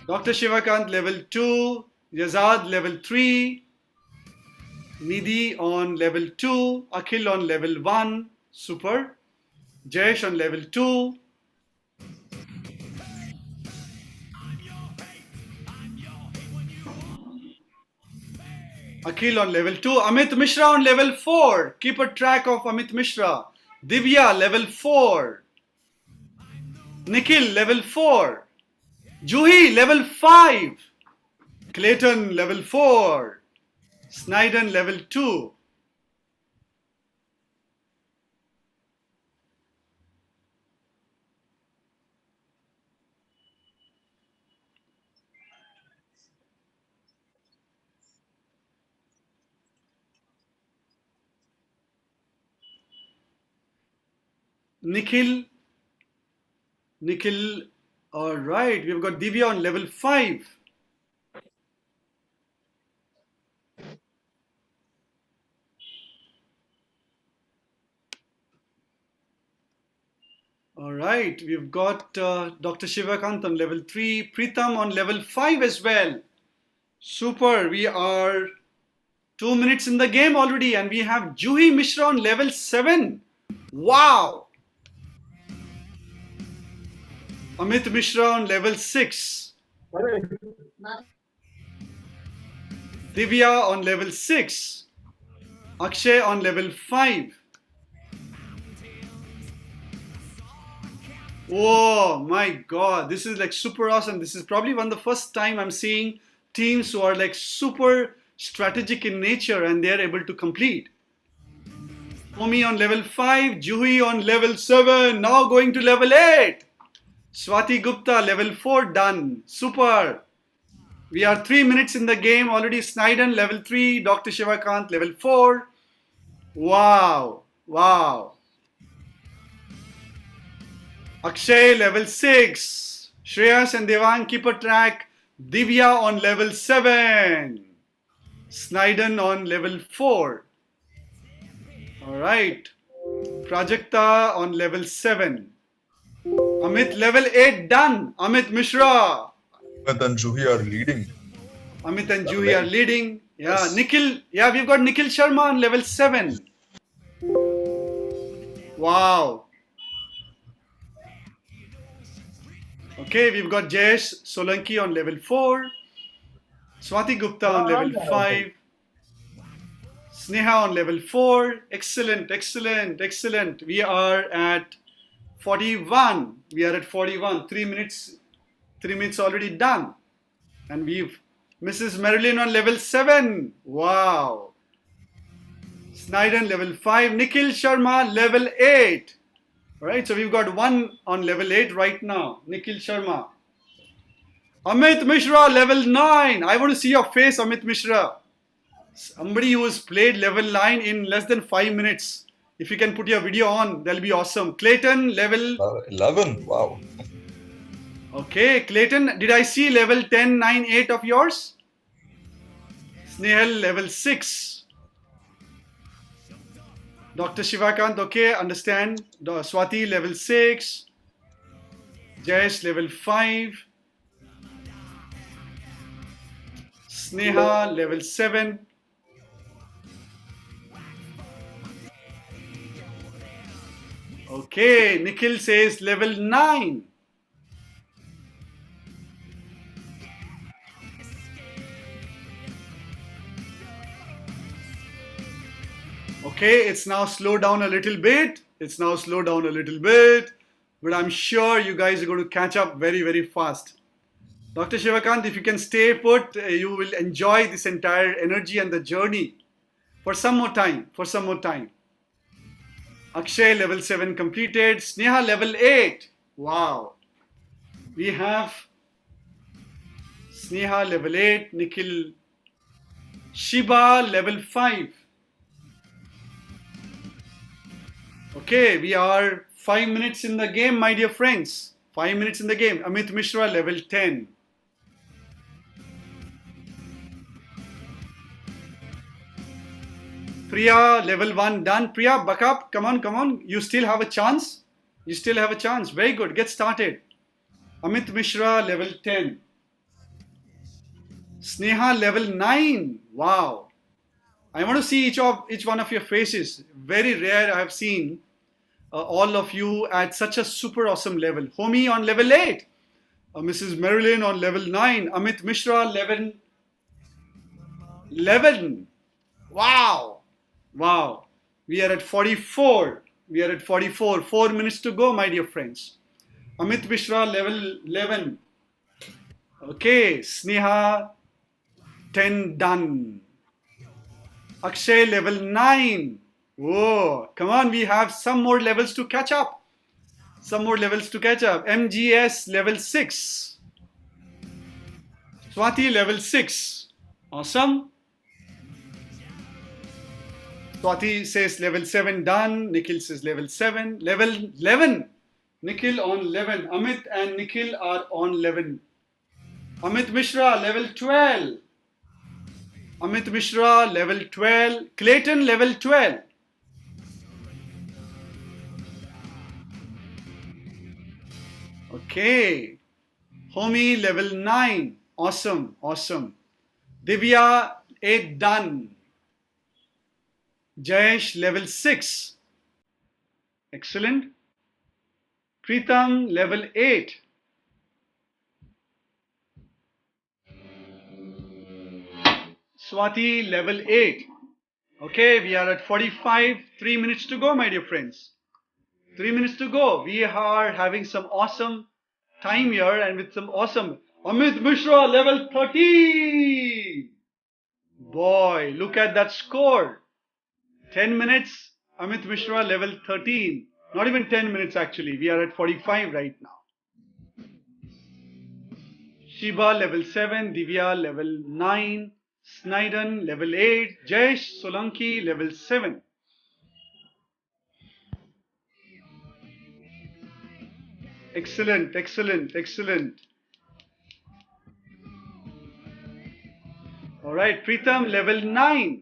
[SPEAKER 3] Dr. Shivakant, level 2. Yazad, level 3. Nidhi on level 2. Akhil on level 1. Super. Jayesh on level 2. Akhil on level 2. Amit Mishra on level 4. Keep a track of Amit Mishra. Divya, level 4. Nikhil, level 4. Juhi, level 5. Clayton, level 4. Sniden, level 2. Nikhil, all right, we've got Divya on level 5. All right, we've got Dr. Shivakant on level 3, Pritam on level 5 as well. Super, we are 2 minutes in the game already, and we have Juhi Mishra on level 7. Wow! Amit Mishra on level 6. Divya on level 6. Akshay on level 5. Oh my God, this is like super awesome. This is probably one of the first time I'm seeing teams who are like super strategic in nature and they're able to complete. Omi on level 5, Juhi on level 7, now going to level 8. Swati Gupta, level 4 done. Super. We are 3 minutes in the game already. Sniden level 3, Dr. Shivakant level 4. Wow, wow. Akshay level 6. Shreyas and Devang keep a track. Divya on level 7. Sniden on level 4. Alright. Prajakta on level 7. Amit level 8 done. Amit Mishra.
[SPEAKER 8] Amit and Juhi are leading.
[SPEAKER 3] Amit and Juhi are leading. Yeah,
[SPEAKER 8] Yes.
[SPEAKER 3] Nikhil. Yeah, we've got Nikhil Sharma on level 7. Wow. Okay, we've got Jayesh Solanki on level 4. Swati Gupta on level 5. Sneha on level 4. Excellent, excellent, excellent. We are at 41. We are at 41. 3 minutes. 3 minutes already done. And we've Mrs. Marilyn on level 7. Wow. Sniden level 5. Nikhil Sharma level 8. Alright, so we've got one on level 8 right now. Nikhil Sharma. Amit Mishra level 9. I want to see your face, Amit Mishra. Somebody who has played level 9 in less than 5 minutes. If you can put your video on, that'll be awesome. Clayton level
[SPEAKER 8] 11. Wow.
[SPEAKER 3] Okay, Clayton, did I see level 10, 9, 8 of yours? Snehal level 6. Dr. Shivakant, okay, understand. Swati level 6. Jayesh level 5. Sneha level 7. Okay, Nikhil says level 9. Okay, it's now slowed down a little bit. It's now slowed down a little bit. But I'm sure you guys are going to catch up very, very fast. Dr. Shivakant, if you can stay put, you will enjoy this entire energy and the journey for some more time. For some more time. Akshay level 7 completed. Sneha level 8. Wow. We have Sneha level 8. Nikhil Shiba level 5. Okay, we are 5 minutes in the game, my dear friends. 5 minutes in the game. Amit Mishra level 10. Priya level 1 done. Priya, buck up. Come on, come on. You still have a chance. You still have a chance. Very good. Get started. Amit Mishra level 10. Sneha level 9. Wow. I want to see each one of your faces. Very rare I have seen all of you at such a super awesome level. Homi on level 8. Mrs. Marilyn on level 9. Amit Mishra level 11. Wow. Wow. We are at 44. We are at 44. 4 minutes to go, my dear friends. Amit Mishra level 11. Okay. Sneha 10 done. Akshay level 9. Whoa, come on, we have some more levels to catch up. Some more levels to catch up. MGS level 6. Swati level 6. Awesome. Swati says level 7 done. Nikhil says level 7. Level 11. Nikhil on 11. Amit and Nikhil are on 11. Amit Mishra level 12. Amit Mishra level 12. Clayton level 12. Okay. Homi level 9. Awesome. Awesome. Divya 8 done. Jayesh level 6. Excellent. Pritam level 8. Swati level 8. Okay, we are at 45. 3 minutes to go, my dear friends. 3 minutes to go. We are having some awesome time here and with some awesome. Amit Mishra level 30. Boy, look at that score. 10 minutes. Amit Mishra level 13. Not even 10 minutes actually. We are at 45 right now. Shiba level 7, Divya level 9, Sniden level 8, Jayesh Solanki level 7. Excellent, excellent, excellent. All right, Pritam level 9,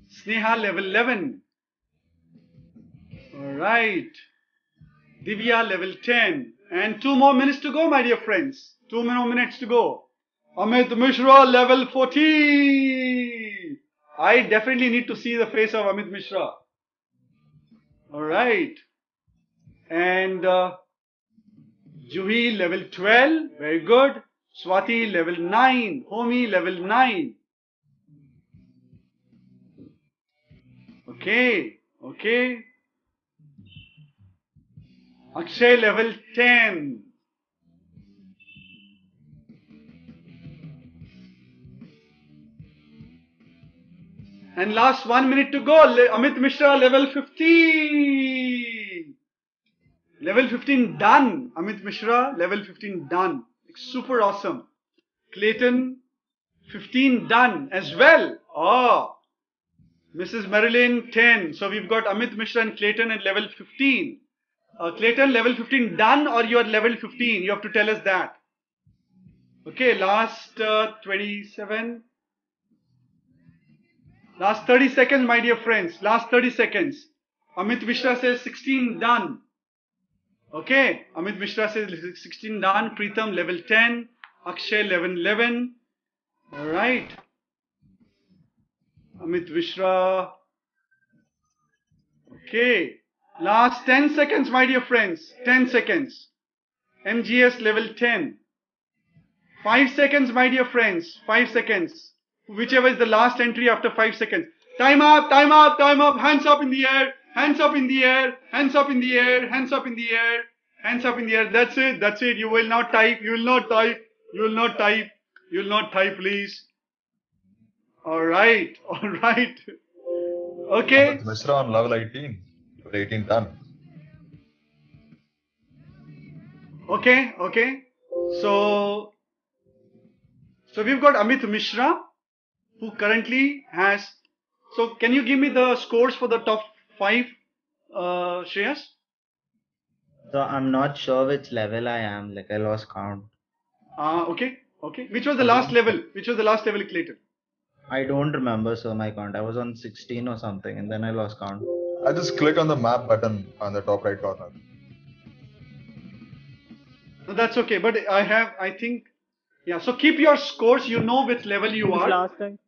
[SPEAKER 3] Sneha level 11. All right, Divya level 10. And 2 more minutes to go, my dear friends. 2 more minutes to go. Amit Mishra level 14. I definitely need to see the face of Amit Mishra. All right. And Juhi level 12. Very good. Swati level 9. Homi level 9. Okay. Okay. Akshay level 10. And last 1 minute to go. Amit Mishra level 15. Level 15 done. Amit Mishra level 15 done. Super awesome. Clayton 15 done as well. Oh. Mrs. Marilyn 10. So we've got Amit Mishra and Clayton at level 15. Clayton level 15 done, or you are level 15? You have to tell us that. Okay, last 27. Last 30 seconds, my dear friends. Last 30 seconds. Amit Mishra says 16 done. Okay, Amit Mishra says 16 done. Pritam level 10. Akshay level 11. All right. Amit Mishra. Okay. Last 10 seconds, my dear friends. 10 seconds. MGS level 10. 5 seconds, my dear friends. 5 seconds. Whichever is the last entry after 5 seconds. Time up, time up, time up. Hands up in the air. Hands up in the air. Hands up in the air. Hands up in the air. Hands up in the air. That's it. That's it. You will not type. You will not type. You will not type. You will not type, please. All right. All right. Okay.
[SPEAKER 8] Amit Mishra on level 18. Level 18 done.
[SPEAKER 3] Okay. Okay. So we've got Amit Mishra, who currently has. So can you give me the scores for the top 5, Shreyas?
[SPEAKER 7] So I'm not sure which level I am. Like I lost count.
[SPEAKER 3] Okay. Okay. Which was the last level? Which was the last level, Clayton?
[SPEAKER 7] I don't remember, so my count. I was on 16 or something, and then I lost count.
[SPEAKER 8] I just click on the map button on the top right corner.
[SPEAKER 3] No, that's okay. But I think, yeah. So keep your scores. You know which level you are.
[SPEAKER 6] Last time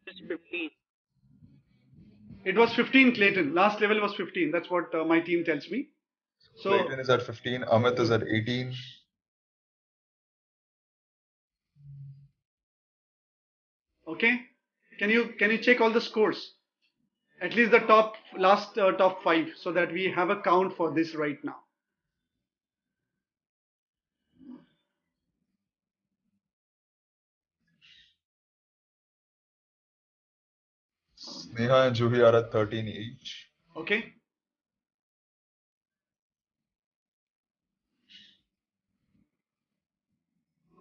[SPEAKER 6] it's 15.
[SPEAKER 3] It was 15, Clayton. Last level was 15. That's what my team tells me. So
[SPEAKER 8] Clayton is at 15. Amit is at 18.
[SPEAKER 3] okay. Can you check all the scores? At least the top 5, so that we have a count for this right now.
[SPEAKER 8] Sneha and Juhi are at 13 each.
[SPEAKER 3] Okay.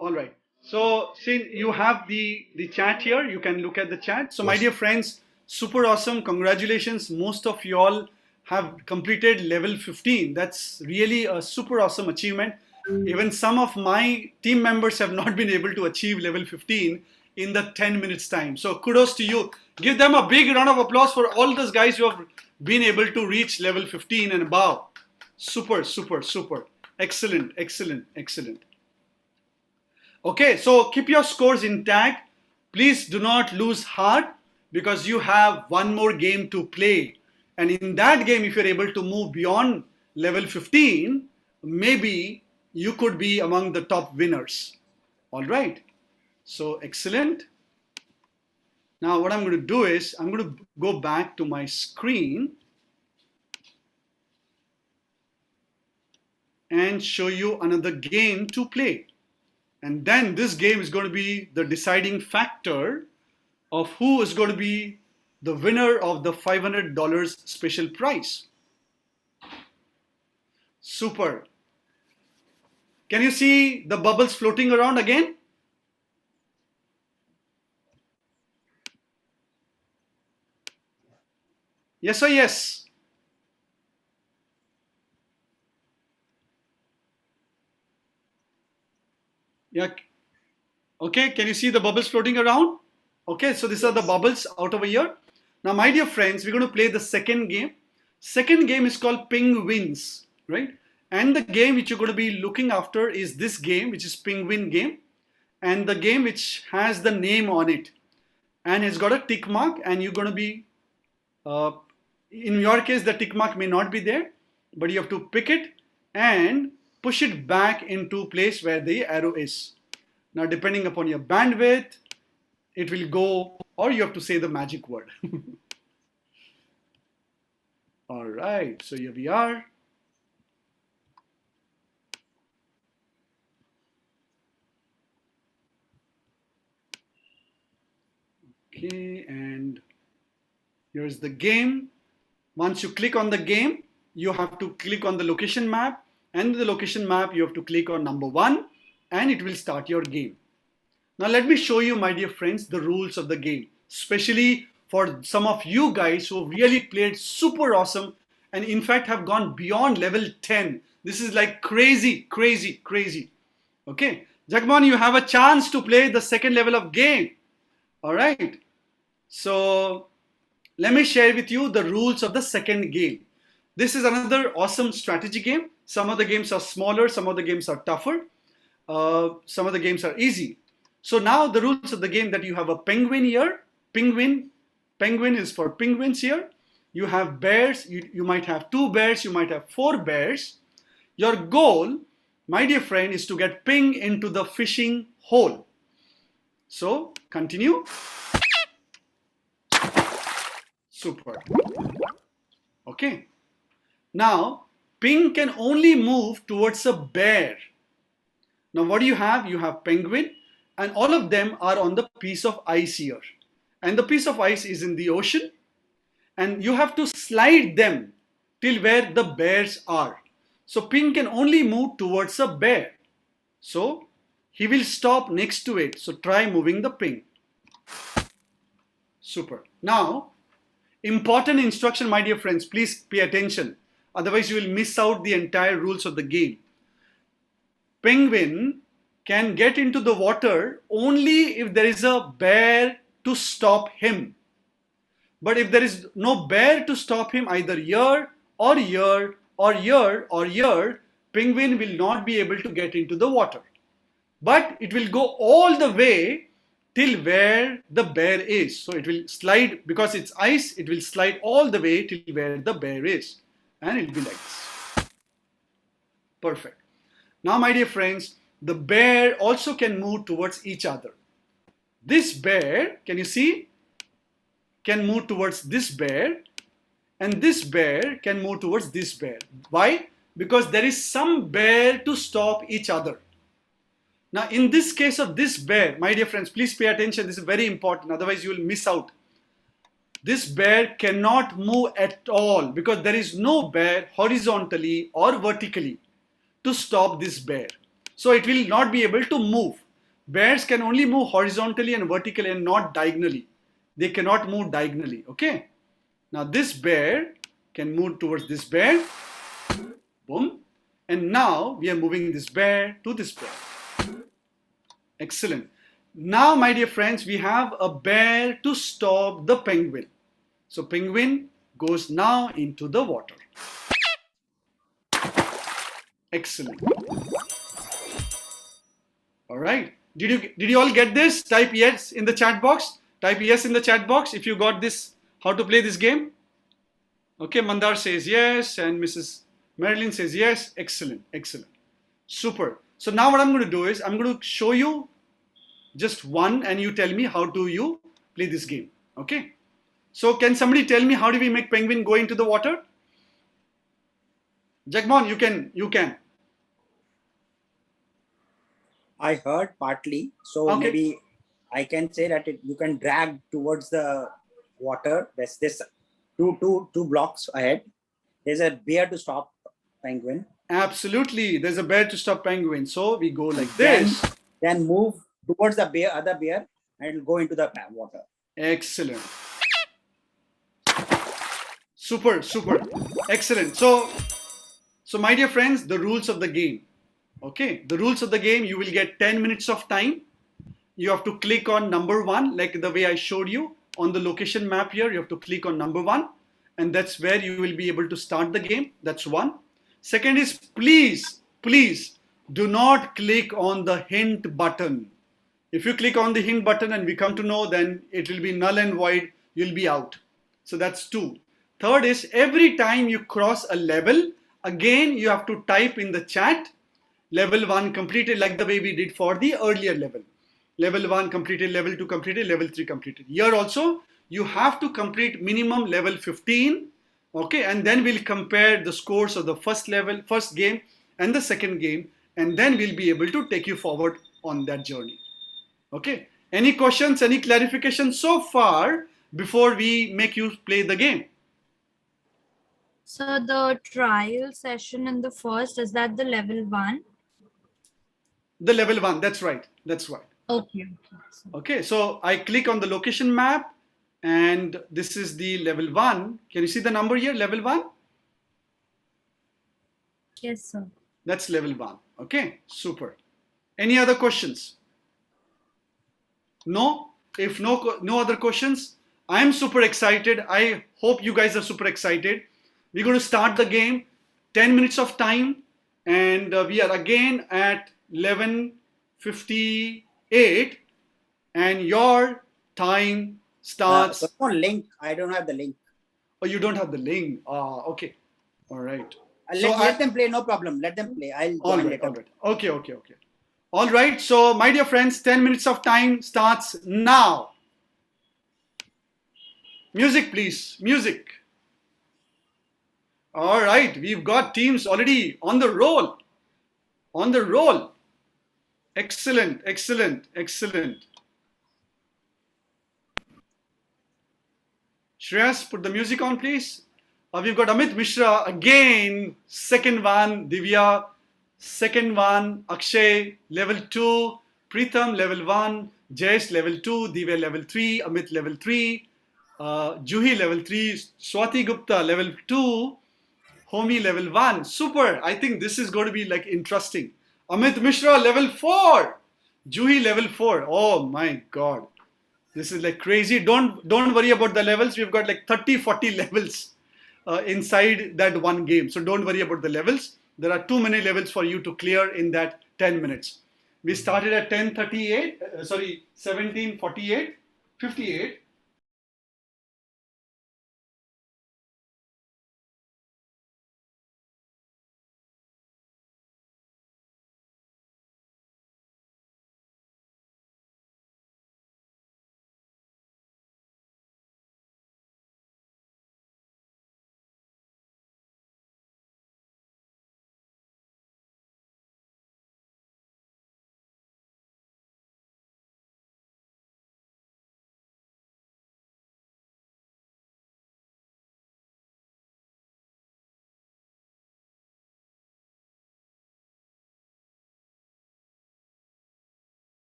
[SPEAKER 3] All right. So since you have the chat here, you can look at the chat. So my dear friends, super awesome. Congratulations. Most of you all have completed level 15. That's really a super awesome achievement. Even some of my team members have not been able to achieve level 15 in the 10 minutes time. So kudos to you. Give them a big round of applause for all those guys who have been able to reach level 15 and above. Super, super, super. Excellent, excellent, excellent. Okay, so keep your scores intact. Please do not lose heart, because you have one more game to play. And in that game, if you're able to move beyond level 15, maybe you could be among the top winners. All right. So excellent. Now what I'm going to do is I'm going to go back to my screen and show you another game to play. And then this game is going to be the deciding factor of who is going to be the winner of the $500 special prize. Super. Can you see the bubbles floating around again? Yes or yes? Yeah. Okay, can you see the bubbles floating around? Okay, so these are the bubbles out over here. Now, my dear friends, we're going to play the second game. Second game is called Penguins, right? And the game which you're going to be looking after is this game, which is Penguin game. And the game which has the name on it. And it's got a tick mark, and you're going to be, in your case, the tick mark may not be there, but you have to pick it and push it back into place where the arrow is. Now, depending upon your bandwidth, it will go, or you have to say the magic word. All right, so here we are. Okay, and here's the game. Once you click on the game, you have to click on the location map, and the location map you have to click on number 1, and it will start your game. Now let me show you, my dear friends, the rules of the game, especially for some of you guys who really played super awesome and in fact have gone beyond level 10. This is like crazy, crazy, crazy. Okay, Jagmohan, you have a chance to play the second level of game. All right, so let me share with you the rules of the second game. This is another awesome strategy game. Some of the games are smaller, some of the games are tougher, some of the games are easy. So now the rules of the game, that you have a penguin here. Penguin is for penguins here. You have bears. You might have 2 bears. You might have 4 bears. Your goal, my dear friend, is to get ping into the fishing hole. So continue. Super. Okay. Now, ping can only move towards a bear. Now, what do you have? You have penguin, and all of them are on the piece of ice here. And the piece of ice is in the ocean, and you have to slide them till where the bears are. So ping can only move towards a bear. So he will stop next to it. So try moving the ping. Super. Now, important instruction, my dear friends, please pay attention. Otherwise, you will miss out the entire rules of the game. Penguin can get into the water only if there is a bear to stop him. But if there is no bear to stop him, either here or here or here or here, penguin will not be able to get into the water. But it will go all the way till where the bear is. So it will slide, because it's ice, it will slide all the way till where the bear is. And it will be like this. Perfect. Now, my dear friends, the bear also can move towards each other. This bear, can you see, can move towards this bear, and this bear can move towards this bear. Why? Because there is some bear to stop each other. Now, in this case of this bear, my dear friends, please pay attention. This is very important. Otherwise, you will miss out. This bear cannot move at all because there is no bear horizontally or vertically to stop this bear. So it will not be able to move. Bears can only move horizontally and vertically and not diagonally. They cannot move diagonally. Okay. Now this bear can move towards this bear. Boom. And now we are moving this bear to this bear. Excellent. Now, my dear friends, we have a bear to stop the penguin. So penguin goes now into the water. Excellent. All right. Did you all get this? Type yes in the chat box. Type yes in the chat box if you got this, how to play this game. Okay, Mandar says yes, and Mrs. Marilyn says yes. Excellent, excellent. Super. So now what I'm going to do is I'm going to show you just one and you tell me how do you play this game. Okay. So can somebody tell me how do we make penguin go into the water? Jagmohan, you can.
[SPEAKER 10] I heard partly, so
[SPEAKER 3] okay.
[SPEAKER 10] Maybe I can say that you can drag towards the water. There's this two blocks ahead. There's a bear to stop penguin,
[SPEAKER 3] Absolutely. There's a bear to stop penguin. So we go like this.
[SPEAKER 10] Then move towards the bear, other bear, and it will go into the water.
[SPEAKER 3] Excellent. Super, super. Excellent. So my dear friends, the rules of the game. Okay, the rules of the game, you will get 10 minutes of time. You have to click on number 1, like the way I showed you on the location map here. You have to click on number 1, and that's where you will be able to start the game. That's one. Second is, please do not click on the hint button. If you click on the hint button and we come to know, then it will be null and void. You'll be out. So that's 2. Third is, every time you cross a level, again you have to type in the chat level 1 completed, like the way we did for the earlier level. Level 1 completed, level 2 completed, level 3 completed. Here also you have to complete minimum level 15. Okay, and then we'll compare the scores of the first game and the second game, and then we'll be able to take you forward on that journey. Okay, any questions, any clarification so far before we make you play the game?
[SPEAKER 11] So the trial session in the first, is that the level 1?
[SPEAKER 3] The level 1, that's right.
[SPEAKER 11] Okay.
[SPEAKER 3] Okay, so I click on the location map, and this is the level 1. Can you see the number here, level 1?
[SPEAKER 11] Yes, sir.
[SPEAKER 3] That's level 1. Okay, super. Any other questions? No? If no other questions, I am super excited. I hope you guys are super excited. We're going to start the game. 10 minutes of time, and we are again at 11:58, and your time starts.
[SPEAKER 10] There's no link. I don't have the link.
[SPEAKER 3] Oh, you don't have the link. Okay. All right.
[SPEAKER 10] Let them play. No problem. Let them play. I'll join later.
[SPEAKER 3] All right. Okay. All right. So, my dear friends, 10 minutes of time starts now. Music, please. Music. All right. We've got teams already on the roll. Excellent. Shreyas, put the music on, please. We've got Amit Mishra again, second one. Divya, second one. Akshay, level 2. Pritham, level 1. Jayesh, level 2. Divya, level 3. Amit, level 3. Juhi, level 3. Swati Gupta, level 2. Homi, level 1. Super. I think this is going to be like interesting. Amit Mishra, level 4. Juhi, level 4. Oh my God. This is like crazy. Don't worry about the levels. We've got like 30-40 levels inside that one game. So don't worry about the levels. There are too many levels for you to clear in that 10 minutes. We started at 17:48, 58.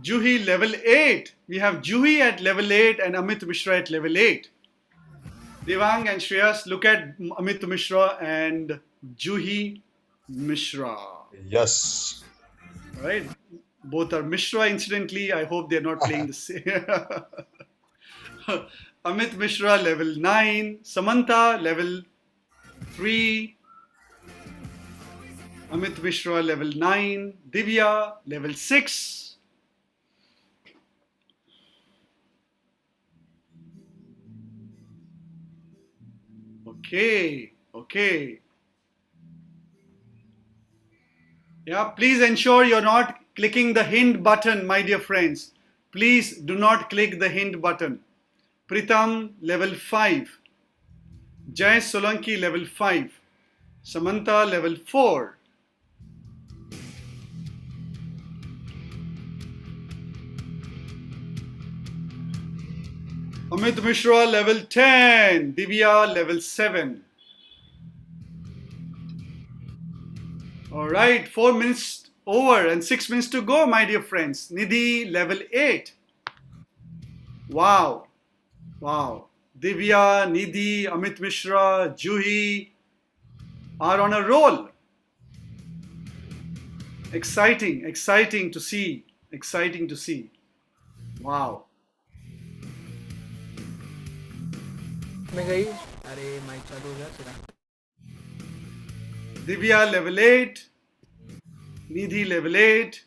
[SPEAKER 3] Juhi level 8. We have Juhi at level 8 and Amit Mishra at level 8. Devang and Shreyas, look at Amit Mishra and Juhi Mishra.
[SPEAKER 8] Yes.
[SPEAKER 3] All right. Both are Mishra, incidentally. I hope they're not playing the same. Amit Mishra, level 9. Samantha, level 3. Amit Mishra, level 9. Divya, level 6. Okay. Okay. Yeah, please ensure you're not clicking the hint button, my dear friends. Please do not click the hint button. Pritam, level 5. Jay Solanki, level 5. Samantha, level 4. Amit Mishra, level 10. Divya, level 7. All right, 4 minutes over and 6 minutes to go, my dear friends. Nidhi, level 8. Wow. Wow. Divya, Nidhi, Amit Mishra, Juhi are on a roll. Exciting, exciting to see. Exciting to see. Wow. Divya level 8. Nidhi level 8.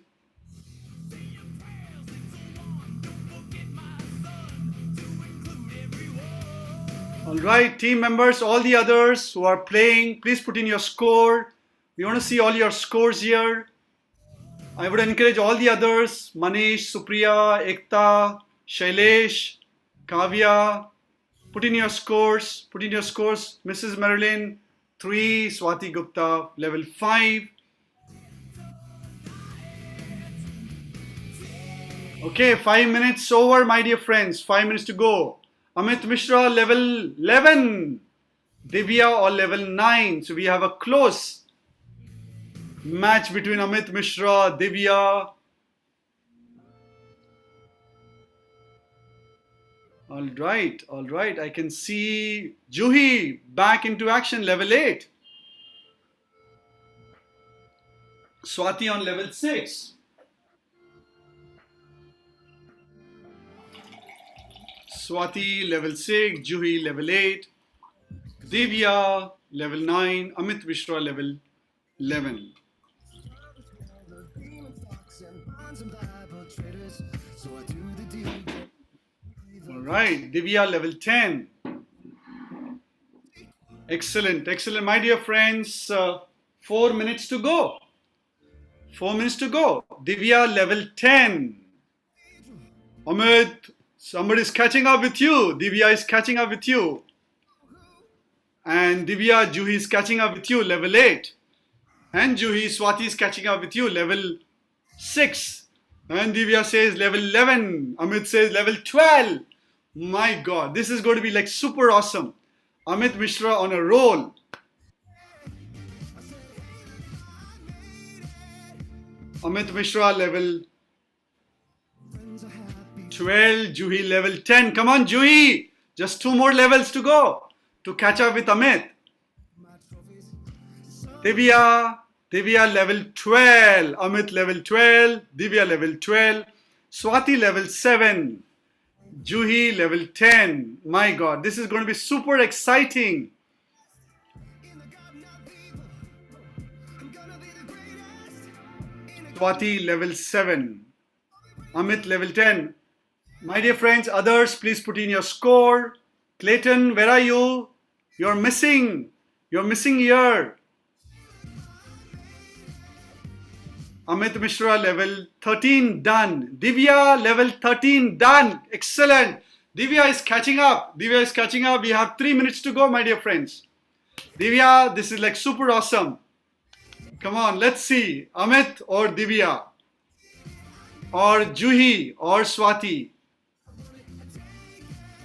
[SPEAKER 3] All right, team members, all the others who are playing, please put in your score. We want to see all your scores here. I would encourage all the others, Manish, Supriya, Ekta, Shailesh, Kavya, put in your scores. Put in your scores. Mrs. Marilyn, 3. Swati Gupta, level 5. Okay, 5 minutes over, my dear friends. 5 minutes to go. Amit Mishra, level 11. Divya, or level 9. So we have a close match between Amit Mishra, Divya. All right. I can see Juhi back into action, level 8. Swati on level 6. Swati level 6, Juhi level 8, Divya level 9, Amit Mishra level 11. All right, Divya level 10. Excellent, excellent. My dear friends, 4 minutes to go. 4 minutes to go. Divya level 10. Amit, somebody is catching up with you. Divya is catching up with you. And Divya, Juhi is catching up with you, level 8. And Juhi, Swati is catching up with you, level 6. And Divya says level 11. Amit says level 12. My God, this is going to be like super awesome. Amit Mishra on a roll. Amit Mishra level 12, Juhi level 10. Come on, Juhi. Just 2 more levels to go to catch up with Amit. Divya level 12. Amit level 12. Divya level 12. Swati level 7. Juhi level 10. My God, this is going to be super exciting. Swati level 7. Amit level 10. My dear friends, others, please put in your score. Clayton, where are you? You're missing. You're missing here. Amit Mishra level 13 done. Divya level 13 done. Excellent. Divya is catching up. Divya is catching up. We have 3 minutes to go, my dear friends. Divya, this is like super awesome. Come on, let's see. Amit or Divya? Or Juhi or Swati?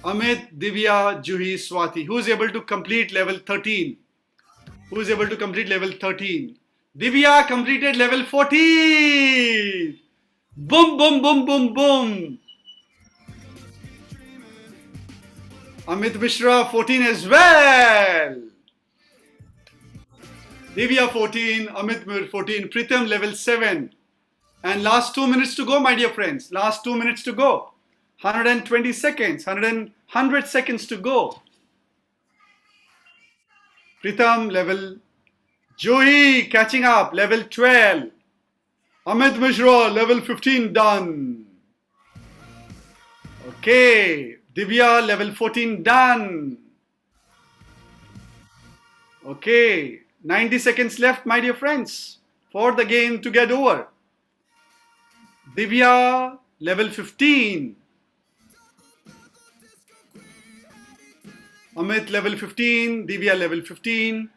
[SPEAKER 3] Amit, Divya, Juhi, Swati. Who is able to complete level 13? Who is able to complete level 13? Divya completed level 14. Boom, boom, boom, boom, boom. Amit Mishra 14 as well. Divya 14, Amit 14, Pritam level 7. And last 2 minutes to go, my dear friends. Last 2 minutes to go. 120 seconds, 100 seconds to go. Pritam level, Joey catching up, level 12. Amit Mishra level 15 done. Okay, Divya level 14 done. Okay, 90 seconds left, my dear friends, for the game to get over. Divya level 15. Amit level 15, Divya level 15.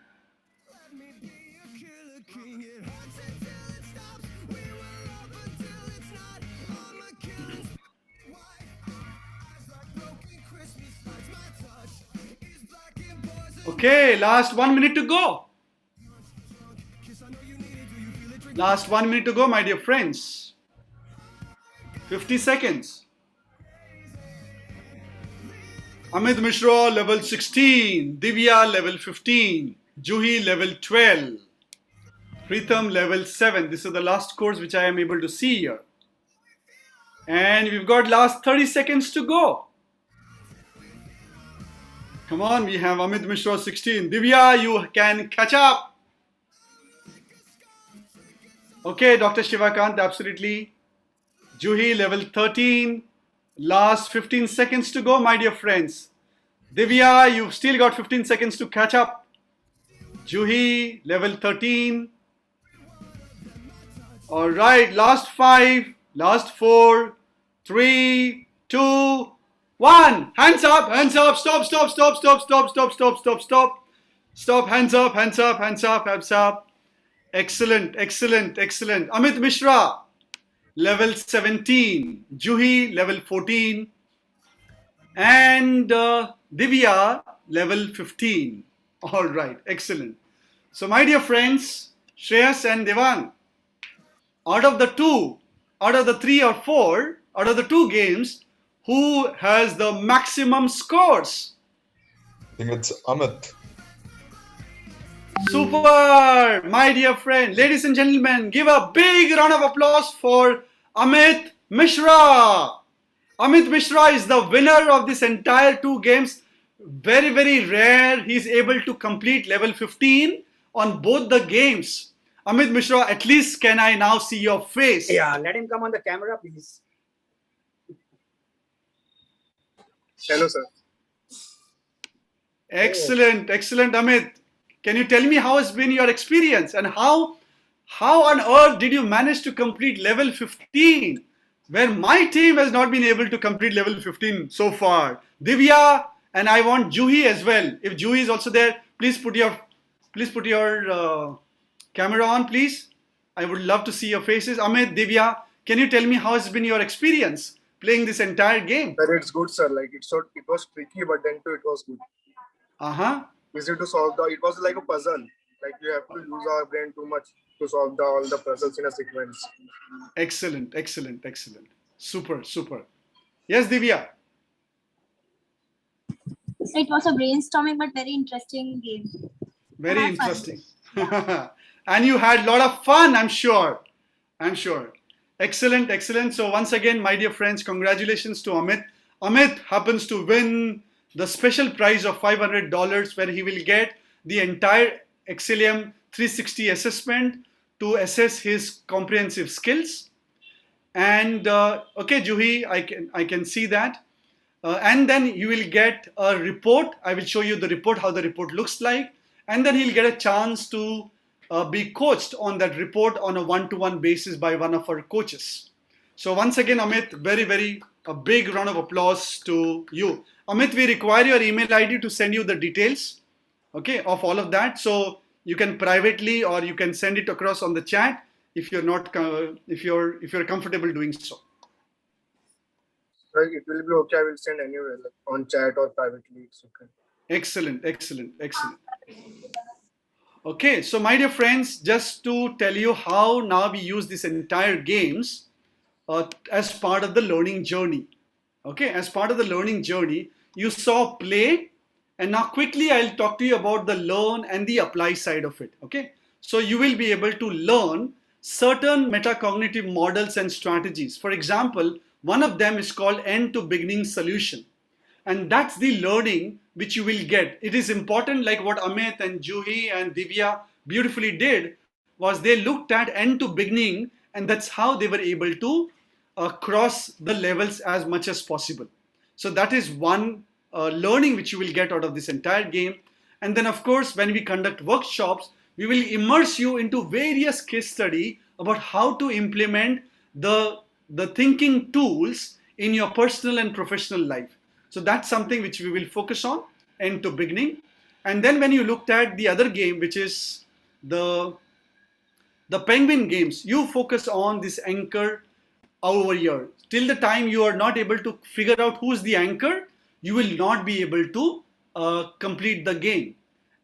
[SPEAKER 3] Okay, last 1 minute to go. Last 1 minute to go, my dear friends. 50 seconds. Amit Mishra level 16, Divya level 15, Juhi level 12, Pritam level 7. This is the last course which I am able to see here. And we've got last 30 seconds to go. Come on, we have Amit Mishra 16. Divya, you can catch up. Okay, Dr. Shivakant, absolutely. Juhi level 13. Last 15 seconds to go, my dear friends. Divya, you've still got 15 seconds to catch up. Juhi level 13. All right, last 5, last 4, 3, 2, 1. Hands up, hands up. Stop, stop, stop, stop, stop, stop, stop, stop, stop. Stop, hands up, hands up, hands up, hands up. Excellent, excellent, excellent. Amit Mishra, level 17. Juhi, level 14. And Divya, level 15. All right, excellent. So, my dear friends, Shreyas and Devang, out of the 3 or 4, out of the 2 games, who has the maximum scores?
[SPEAKER 8] I think it's Amit.
[SPEAKER 3] Super, my dear friend. Ladies and gentlemen, give a big round of applause for Amit Mishra. Amit Mishra is the winner of this entire 2 games. Very, very rare. He's able to complete level 15 on both the games. Amit Mishra, at least can I now see your face?
[SPEAKER 10] Yeah, let him come on the camera, please. Hello, sir.
[SPEAKER 3] Excellent, excellent, Amit. Can you tell me how has been your experience and how on earth did you manage to complete level 15 where my team has not been able to complete level 15 so far? Divya, and I want Juhi as well. If Juhi is also there, please put your camera on, please. I would love to see your faces. Amit, Divya, can you tell me how has been your experience playing this entire game?
[SPEAKER 12] Sir, it's good, sir. Like it was tricky, but then too it was good. Easy to solve it was like a puzzle. Like you have to use our brain too much to solve all the puzzles in a sequence.
[SPEAKER 3] Excellent, excellent, excellent. Super, super. Yes, Divya.
[SPEAKER 13] It was a brainstorming but very interesting game.
[SPEAKER 3] Very interesting. And you had a lot of fun, I'm sure. I'm sure. Excellent, excellent. So once again, my dear friends, congratulations to Amit. Amit happens to win the special prize of $500 where he will get the entire Exelium 360 assessment to assess his comprehensive skills. And okay, Juhi, I can see that. And then you will get a report. I will show you the report, how the report looks like. And then he'll get a chance to be coached on that report on a one-to-one basis by one of our coaches. So once again, Amit, very, very a big round of applause to you. Amit, we require your email ID to send you the details, okay, of all of that. So you can privately or you can send it across on the chat if you're not if you're comfortable doing so.
[SPEAKER 12] Right, it will be okay. I will send anywhere, like on chat or privately. It's okay.
[SPEAKER 3] Excellent, excellent, excellent. Okay, so my dear friends, just to tell you how now we use this entire games. as part of the learning journey. Okay, as part of the learning journey, you saw play, and now quickly I'll talk to you about the learn and the apply side of it. Okay, so you will be able to learn certain metacognitive models and strategies. For example, one of them is called end to beginning solution, and that's the learning which you will get. It is important, like what Amit and Juhi and Divya beautifully did, was they looked at end to beginning, and that's how they were able to cross the levels as much as possible. So that is one learning which you will get out of this entire game. And then of course, when we conduct workshops, we will immerse you into various case study about how to implement the thinking tools in your personal and professional life. So that's something which we will focus on end to beginning. And then when you looked at the other game, which is the penguin games, you focus on this anchor over here. Till the time you are not able to figure out who's the anchor, you will not be able to complete the game.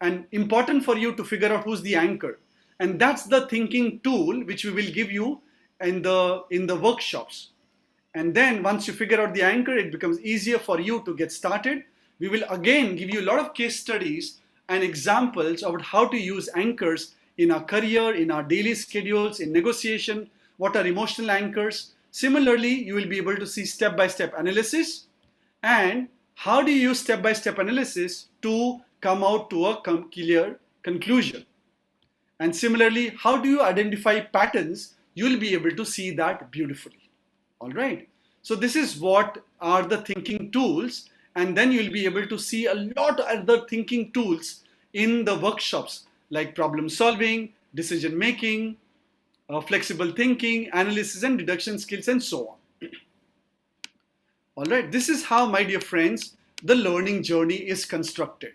[SPEAKER 3] And important for you to figure out who's the anchor. And that's the thinking tool which we will give you in the workshops. And then once you figure out the anchor, it becomes easier for you to get started. We will again give you a lot of case studies and examples of how to use anchors in our career, in our daily schedules, in negotiation, what are emotional anchors. Similarly, you will be able to see step-by-step analysis and how do you use step-by-step analysis to come out to a clear conclusion. And similarly, how do you identify patterns? You will be able to see that beautifully. All right. So this is what are the thinking tools, and then you'll be able to see a lot of other thinking tools in the workshops like problem solving, decision making, flexible thinking, analysis and deduction skills, and so on. All right. This is how, my dear friends, the learning journey is constructed.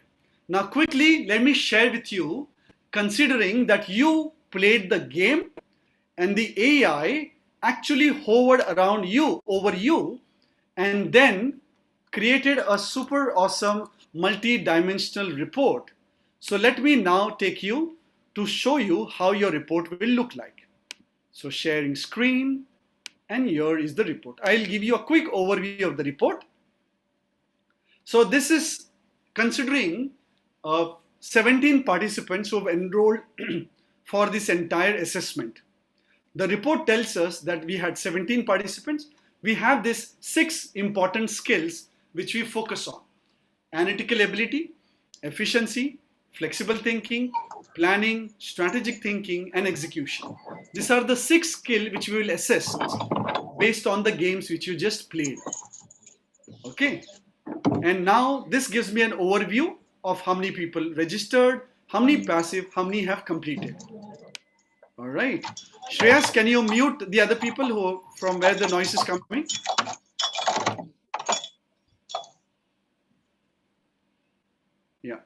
[SPEAKER 3] Now, quickly, let me share with you, considering that you played the game and the AI actually hovered around you, over you, and then created a super awesome multi-dimensional report. So let me now take you to show you how your report will look like. So sharing screen, and here is the report. I'll give you a quick overview of the report. So this is considering 17 participants who have enrolled for this entire assessment. The report tells us that we had 17 participants. We have these 6 important skills which we focus on: analytical ability, efficiency, flexible thinking, planning, strategic thinking, and execution. These are the 6 skills which we will assess based on the games which you just played. Okay. And now this gives me an overview of how many people registered, how many passive, how many have completed. All right. Shreyas, can you mute the other people who from where the noise is coming? Yeah.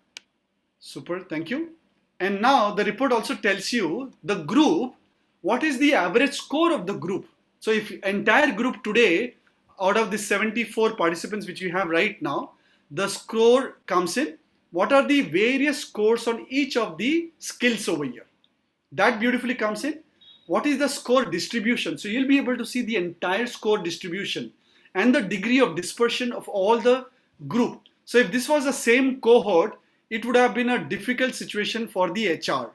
[SPEAKER 3] Super. Thank you. And now the report also tells you the group, what is the average score of the group. So if entire group today, out of the 74 participants which we have right now, the score comes in. What are the various scores on each of the skills over here? That beautifully comes in. What is the score distribution? So you'll be able to see the entire score distribution and the degree of dispersion of all the group. So if this was the same cohort, it would have been a difficult situation for the HR.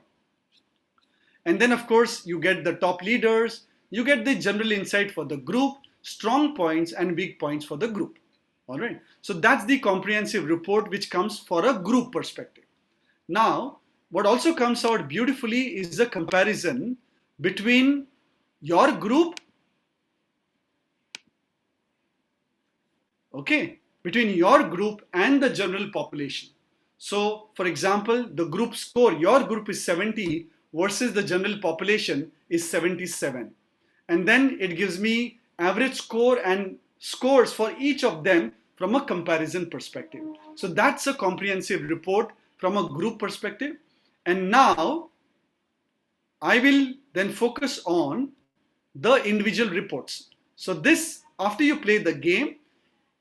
[SPEAKER 3] And then of course you get the top leaders, you get the general insight for the group, strong points and weak points for the group. All right. So that's the comprehensive report which comes for a group perspective. Now, what also comes out beautifully is a comparison between your group, okay, between your group and the general population. So, for example, the group score, your group is 70 versus the general population is 77. And then it gives me average score and scores for each of them from a comparison perspective. So that's a comprehensive report from a group perspective. And now I will then focus on the individual reports. So this, after you play the game,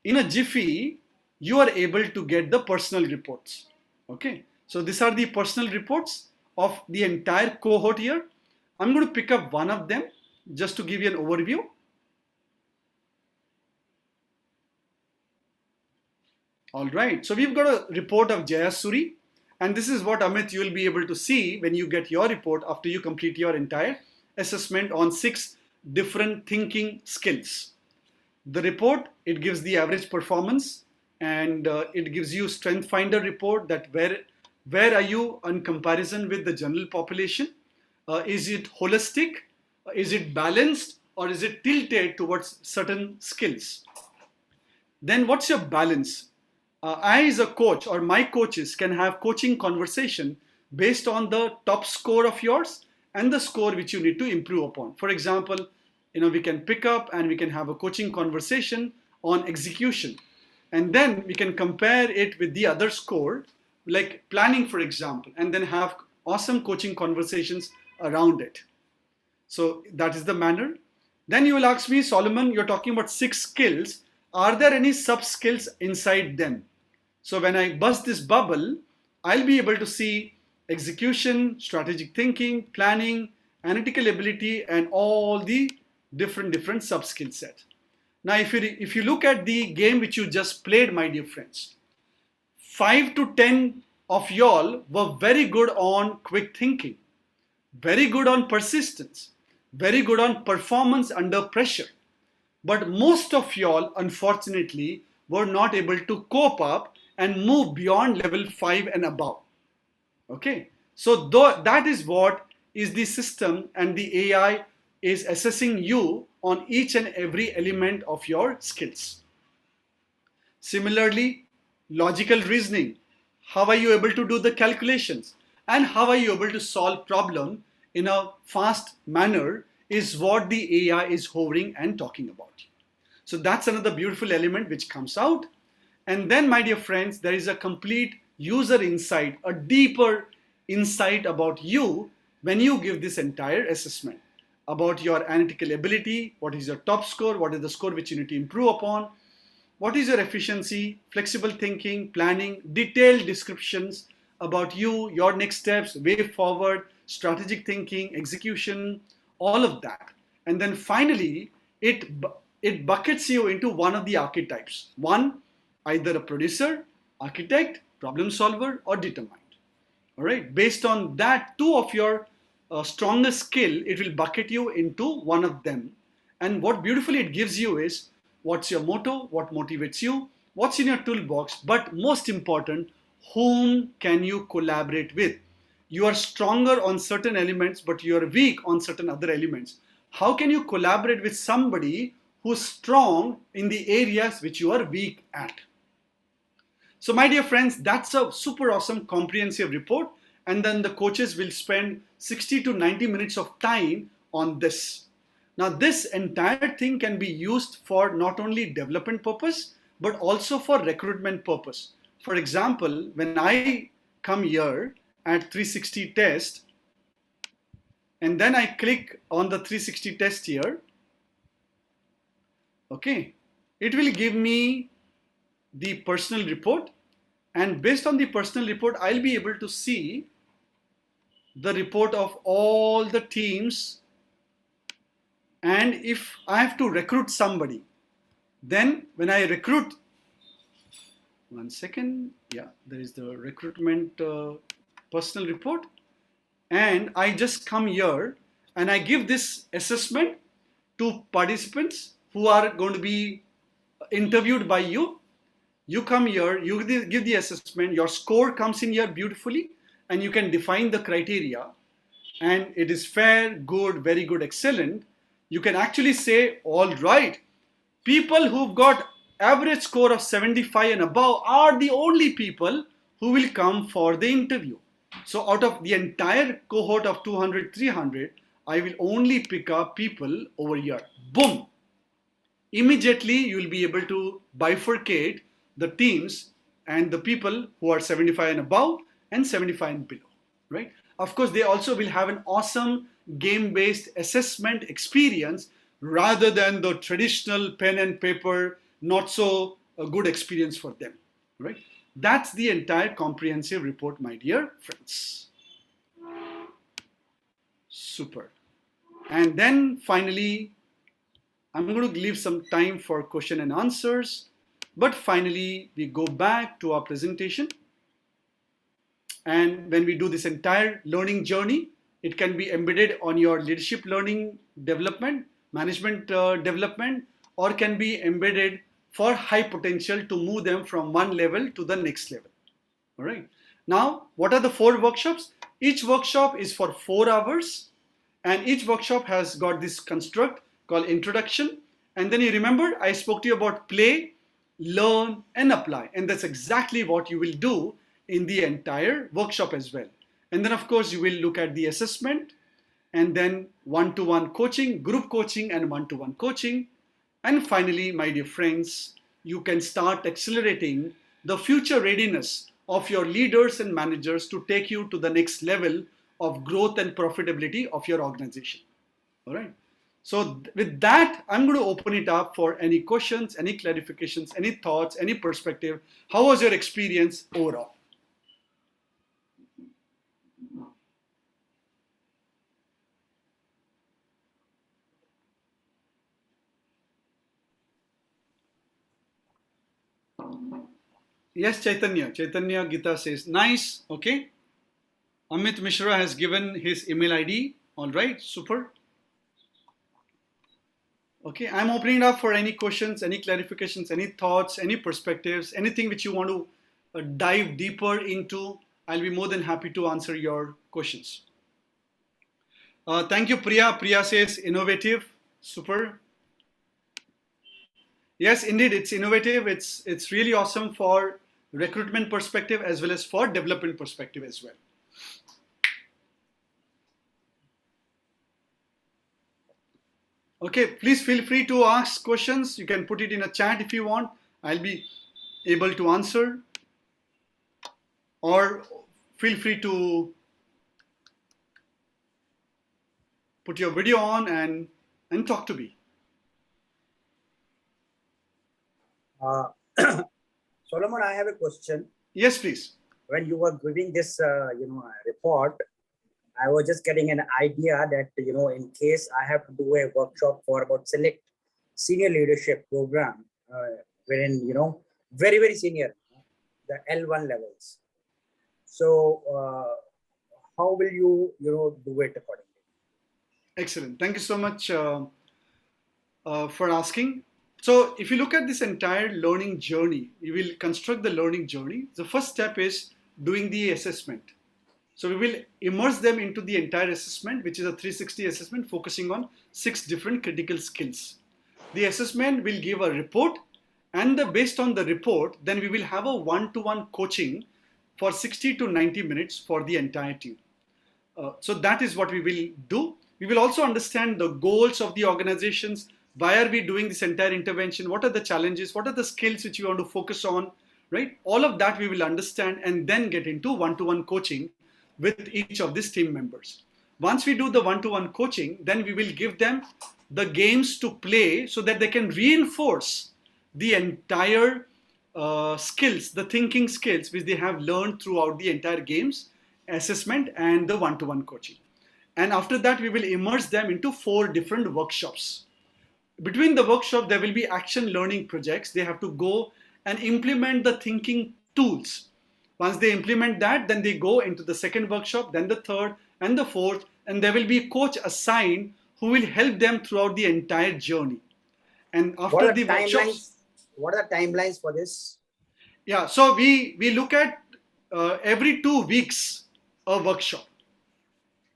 [SPEAKER 3] in a jiffy, you are able to get the personal reports. Okay. So these are the personal reports of the entire cohort here. I'm going to pick up one of them just to give you an overview. All right. So we've got a report of Jayasuri. And this is what, Amit, you will be able to see when you get your report after you complete your entire assessment on 6 different thinking skills. The report, it gives the average performance, and it gives you strength finder report that where are you in comparison with the general population? Is it holistic? Is it balanced? Or is it tilted towards certain skills? Then what's your balance? I as a coach or my coaches can have coaching conversation based on the top score of yours and the score which you need to improve upon. For example, we can pick up and we can have a coaching conversation on execution. And then we can compare it with the other score, like planning, for example, and then have awesome coaching conversations around it. So that is the manner. Then you will ask me, Solomon, you're talking about 6 skills. Are there any sub skills inside them? So when I bust this bubble, I'll be able to see execution, strategic thinking, planning, analytical ability, and all the different sub skill set. Now, if you look at the game which you just played, my dear friends, 5 to 10 of y'all were very good on quick thinking, very good on persistence, very good on performance under pressure. But most of y'all, unfortunately, were not able to cope up and move beyond level 5 and above. Okay, so that is what is the system, and the AI is assessing you on each and every element of your skills. Similarly, logical reasoning. How are you able to do the calculations? And how are you able to solve problem in a fast manner is what the AI is hovering and talking about. So that's another beautiful element which comes out. And then, my dear friends, there is a complete user insight, a deeper insight about you when you give this entire assessment about your analytical ability, what is your top score, what is the score which you need to improve upon, what is your efficiency, flexible thinking, planning, detailed descriptions about you, your next steps, way forward, strategic thinking, execution, all of that. And then finally, it buckets you into one of the archetypes. One, either a producer, architect, problem solver, or determined. All right. Based on that, 2 of your strongest skill, it will bucket you into one of them. And what beautifully it gives you is what's your motto, what motivates you, what's in your toolbox, but most important, whom can you collaborate with? You are stronger on certain elements, but you are weak on certain other elements. How can you collaborate with somebody who's strong in the areas which you are weak at? So my dear friends, that's a super awesome comprehensive report. And then the coaches will spend 60 to 90 minutes of time on this. Now this entire thing can be used for not only development purpose, but also for recruitment purpose. For example, when I come here at 360 test, and then I click on the 360 test here, okay, it will give me the personal report, and based on the personal report, I'll be able to see the report of all the teams. And if I have to recruit somebody, then when I recruit, one second, yeah, there is the recruitment personal report, and I just come here and I give this assessment to participants who are going to be interviewed by you. You come here, you give the assessment, your score comes in here beautifully, and you can define the criteria, and it is fair, good, very good, excellent. You can actually say, all right, people who've got average score of 75 and above are the only people who will come for the interview. So out of the entire cohort of 200, 300, I will only pick up people over here. Boom! Immediately, you will be able to bifurcate the teams and the people who are 75 and above and 75 and below, right? Of course, they also will have an awesome game-based assessment experience rather than the traditional pen and paper, not so a good experience for them, right? That's the entire comprehensive report, my dear friends. Super. And then finally, I'm going to leave some time for question and answers. But finally, we go back to our presentation. And when we do this entire learning journey, it can be embedded on your leadership learning development, management development, or can be embedded for high potential to move them from one level to the next level. All right. Now, what are the 4 workshops? Each workshop is for 4 hours, and each workshop has got this construct called introduction. And then you remember I spoke to you about play, learn, and apply. And that's exactly what you will do in the entire workshop as well. And then of course you will look at the assessment, and then one-to-one coaching, group coaching, and one-to-one coaching. And finally, my dear friends, you can start accelerating the future readiness of your leaders and managers to take you to the next level of growth and profitability of your organization. All right. So with that, I'm going to open it up for any questions, any clarifications, any thoughts, any perspective. How was your experience overall? Yes, Chaitanya. Chaitanya Gita says, nice. Okay. Amit Mishra has given his email ID. All right. Super. Okay. I'm opening it up for any questions, any clarifications, any thoughts, any perspectives, anything which you want to dive deeper into. I'll be more than happy to answer your questions. Thank you, Priya. Priya says, innovative. Super. Yes, indeed, it's innovative. It's really awesome for recruitment perspective as well as for development perspective as well. Okay, please feel free to ask questions. You can put it in a chat if you want. I'll be able to answer. Or feel free to put your video on and talk to me.
[SPEAKER 10] Solomon, I have a question.
[SPEAKER 3] Yes, please.
[SPEAKER 10] When you were giving this, report, I was just getting an idea that, in case I have to do a workshop for about select senior leadership program, wherein, very, very senior, the L1 levels. So how will you, do it accordingly?
[SPEAKER 3] Excellent. Thank you so much for asking. So if you look at this entire learning journey, you will construct the learning journey. The first step is doing the assessment. So we will immerse them into the entire assessment, which is a 360 assessment focusing on 6 different critical skills. The assessment will give a report, and based on the report, then we will have a one-to-one coaching for 60 to 90 minutes for the entire team. So that is what we will do. We will also understand the goals of the organizations. Why are we doing this entire intervention? What are the challenges? What are the skills which we want to focus on, right? All of that we will understand and then get into one-to-one coaching with each of these team members. Once we do the one-to-one coaching, then we will give them the games to play so that they can reinforce the entire skills, the thinking skills which they have learned throughout the entire games, assessment, and the one-to-one coaching. And after that, we will immerse them into 4 different workshops. Between the workshop, there will be action learning projects. They have to go and implement the thinking tools. Once they implement that, then they go into the second workshop, then the third and the fourth, and there will be a coach assigned who will help them throughout the entire journey. And after the workshops,
[SPEAKER 10] what are the timelines for this?
[SPEAKER 3] Yeah, so we look at every 2 weeks a workshop.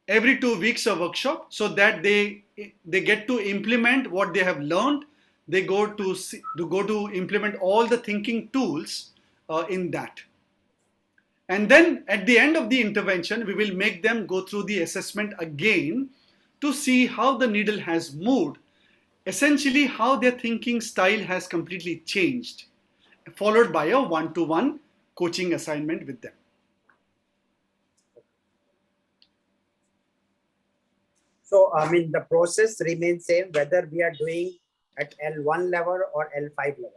[SPEAKER 3] Every 2 weeks a workshop, so that they get to implement what they have learned. They go to implement all the thinking tools in that. And then at the end of the intervention, we will make them go through the assessment again to see how the needle has moved. Essentially, how their thinking style has completely changed, followed by a one-to-one coaching assignment with them.
[SPEAKER 10] So, the process remains same whether we are doing at L1 level or L5 level.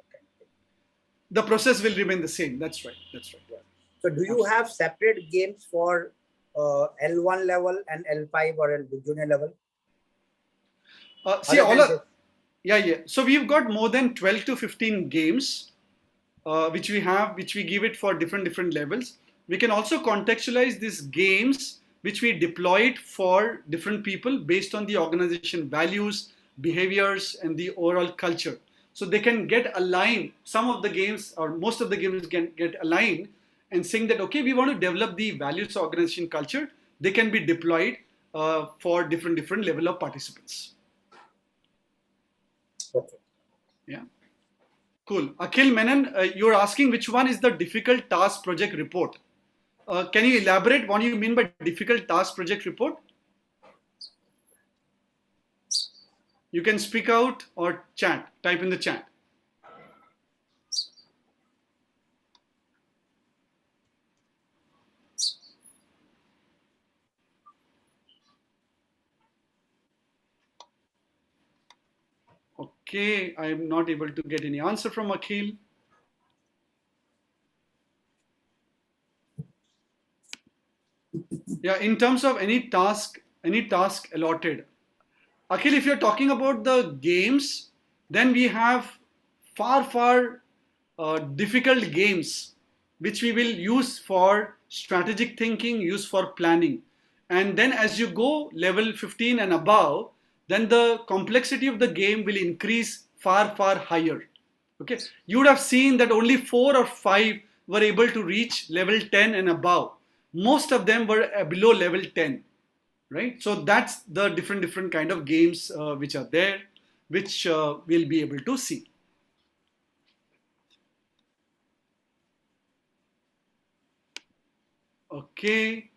[SPEAKER 3] The process will remain the same. That's right. That's right.
[SPEAKER 10] Yeah. So, do you have separate games for L1 level and L5 or L junior level?
[SPEAKER 3] So we've got more than 12 to 15 games which we give it for different levels. We can also contextualize these games, which we deploy it for different people based on the organization values, behaviors, and the overall culture. So they can get aligned. Some of the games, or most of the games, can get aligned and saying that, okay, we want to develop the values organization culture. They can be deployed for different level of participants.
[SPEAKER 10] Okay.
[SPEAKER 3] Yeah. Cool. Akhil Menon, you're asking which one is the difficult task project report. Can you elaborate what you mean by difficult task project report? You can speak out or chat, type in the chat. Okay, I am not able to get any answer from Akhil. Yeah, in terms of any task allotted. Akhil, if you're talking about the games, then we have far difficult games which we will use for strategic thinking, use for planning. And then as you go level 15 and above, then the complexity of the game will increase far higher. Okay, you would have seen that only 4 or 5 were able to reach level 10 and above. Most of them were below level 10. Right, so that's the different kind of games which are there, which we'll be able to see. Okay,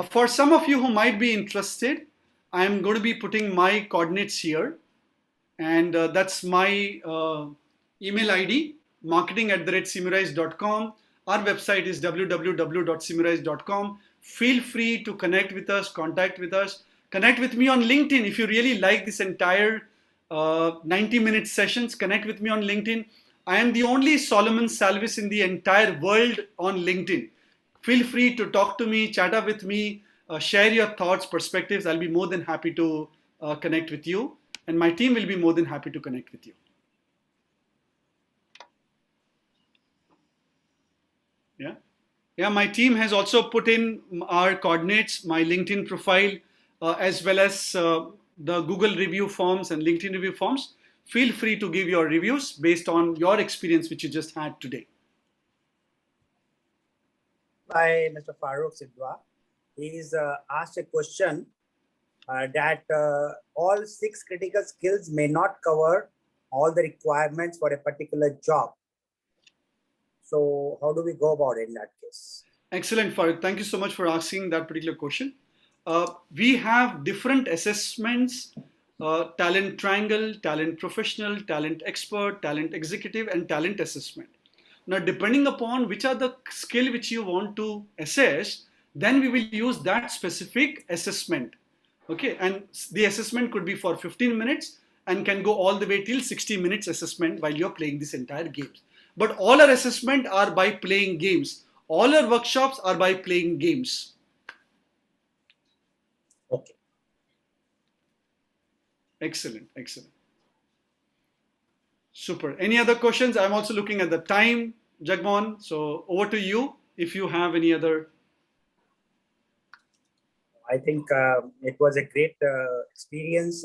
[SPEAKER 3] for some of you who might be interested, I'm going to be putting my coordinates here, and that's my email ID, marketing@simrise.com. Our website is www.simrise.com. Feel free to connect with us, contact with us. Connect with me on LinkedIn if you really like this entire 90-minute sessions. Connect with me on LinkedIn. I am the only Solomon Salvis in the entire world on LinkedIn. Feel free to talk to me, chat up with me, share your thoughts, perspectives. I'll be more than happy to connect with you, and my team will be more than happy to connect with you. Yeah, my team has also put in our coordinates, my LinkedIn profile, as well as the Google review forms and LinkedIn review forms. Feel free to give your reviews based on your experience which you just had today.
[SPEAKER 10] By Mr. Farooq Sidwa, he's asked a question that all 6 critical skills may not cover all the requirements for a particular job. So how do we go about it in that case?
[SPEAKER 3] Excellent, Farooq. Thank you so much for asking that particular question. We have different assessments, talent triangle, talent professional, talent expert, talent executive, and talent assessment. Now, depending upon which are the skill which you want to assess, then we will use that specific assessment. Okay, and the assessment could be for 15 minutes and can go all the way till 60 minutes assessment while you're playing this entire games. But all our assessment are by playing games. All our workshops are by playing games.
[SPEAKER 10] Okay.
[SPEAKER 3] Excellent. Super. Any other questions? I'm also looking at the time, Jagmohan. So over to you if you have any other.
[SPEAKER 10] I think it was a great experience.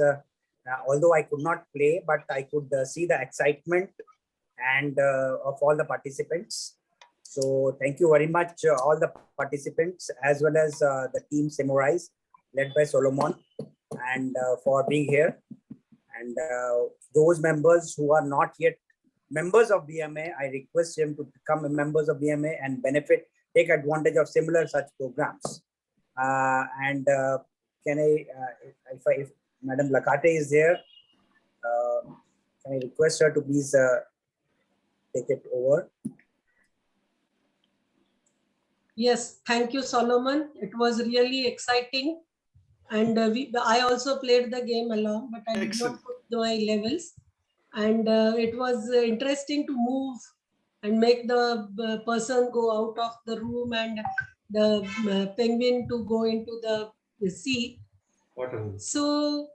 [SPEAKER 10] Although I could not play, but I could see the excitement and of all the participants. So thank you very much, all the participants, as well as the team Simrise, led by Solomon, and for being here. And those members who are not yet members of BMA, I request them to become members of BMA and take advantage of similar such programs. Can I, if Madam Lakate is there, can I request her to please take it over?
[SPEAKER 1] Yes, thank you, Solomon. It was really exciting. And I also played the game along, but I did not put my levels. And it was interesting to move and make the person go out of the room and the penguin to go into the sea. So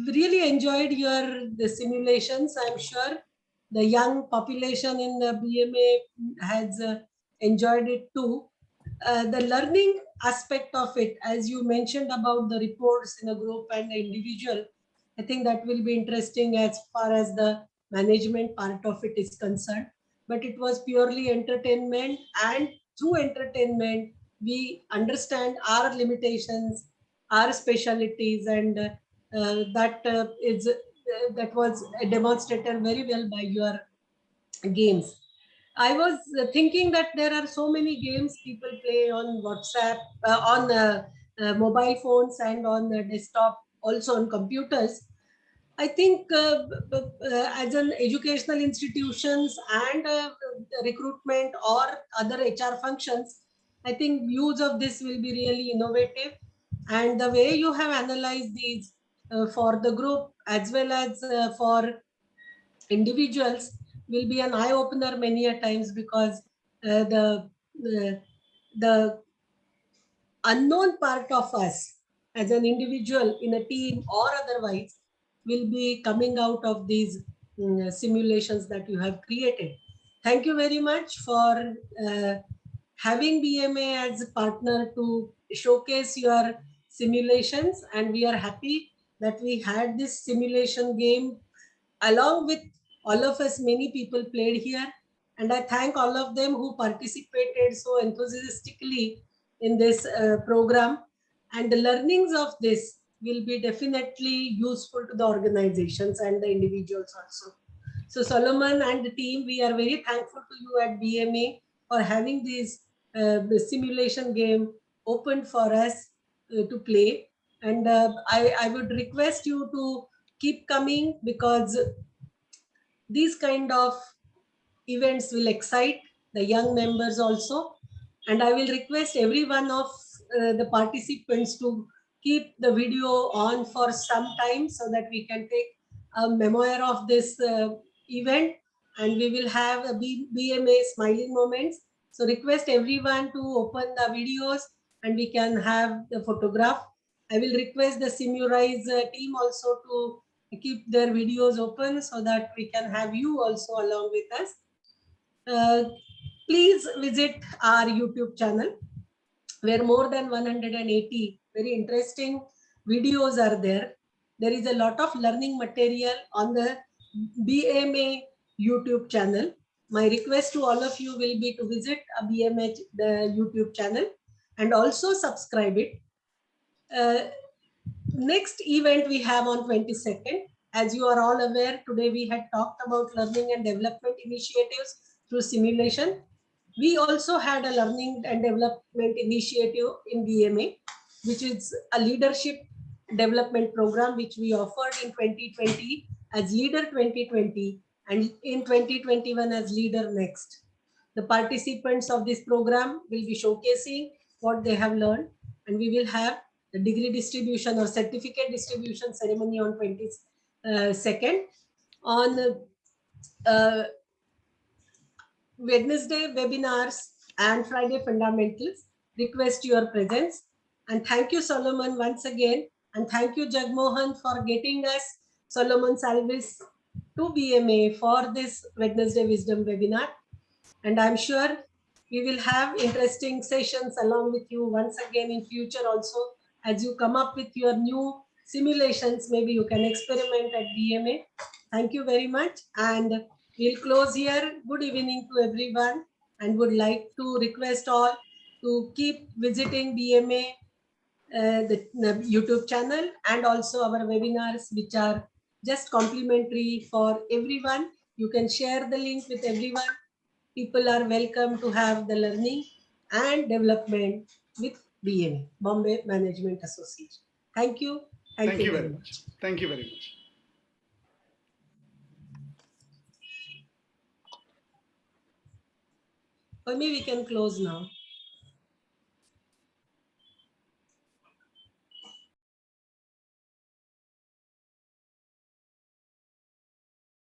[SPEAKER 1] really enjoyed the simulations, I'm sure. the young population in the BMA has enjoyed it too. The learning aspect of it, as you mentioned about the reports in a group and the individual, I think that will be interesting as far as the management part of it is concerned. But it was purely entertainment, and through entertainment, we understand our limitations, our specialities, and that was demonstrated very well by your games. I was thinking that there are so many games people play on WhatsApp, on mobile phones, and on desktop, also on computers. I think as an educational institutions and recruitment or other HR functions, I think use of this will be really innovative. And the way you have analyzed these for the group as well as for individuals will be an eye opener many a times, because the unknown part of us as an individual in a team or otherwise will be coming out of these simulations that you have created. Thank you very much for having BMA as a partner to showcase your simulations, and we are happy that we had this simulation game along with all of us. Many people played here, and I thank all of them who participated so enthusiastically in this program. And the learnings of this will be definitely useful to the organizations and the individuals also. So Solomon and the team, we are very thankful to you at BMA for having this simulation game open for us to play. And I would request you to keep coming, because these kind of events will excite the young members also. And I will request every one of the participants to keep the video on for some time so that we can take a memoir of this event, and we will have a BMA smiling moments. So request everyone to open the videos and we can have the photograph. I will request the Simurize team also to keep their videos open so that we can have you also along with us. Please visit our YouTube channel, where more than 180 very interesting videos are there. There is a lot of learning material on the BMA YouTube channel. My request to all of you will be to visit a BMA the YouTube channel and also subscribe it. Next event we have on 22nd. As you are all aware, today we had talked about learning and development initiatives through simulation. We also had a learning and development initiative in BMA, which is a leadership development program which we offered in 2020 as Leader 2020 and in 2021 as Leader Next. The participants of this program will be showcasing what they have learned, and we will have the degree distribution or certificate distribution ceremony on 22nd. On Wednesday, webinars and Friday fundamentals. Request your presence. And thank you, Solomon, once again. And thank you, Jagmohan, for getting us Solomon Salvis to BMA for this Wednesday Wisdom webinar. And I'm sure we will have interesting sessions along with you once again in future also. As you come up with your new simulations, maybe you can experiment at BMA. Thank you very much. And we'll close here. Good evening to everyone, and would like to request all to keep visiting BMA, the YouTube channel, and also our webinars, which are just complimentary for everyone. You can share the link with everyone. People are welcome to have the learning and development with BMA, Bombay Management Association. Thank you.
[SPEAKER 3] Thank you very much. Thank you very much.
[SPEAKER 1] For me, we can close now.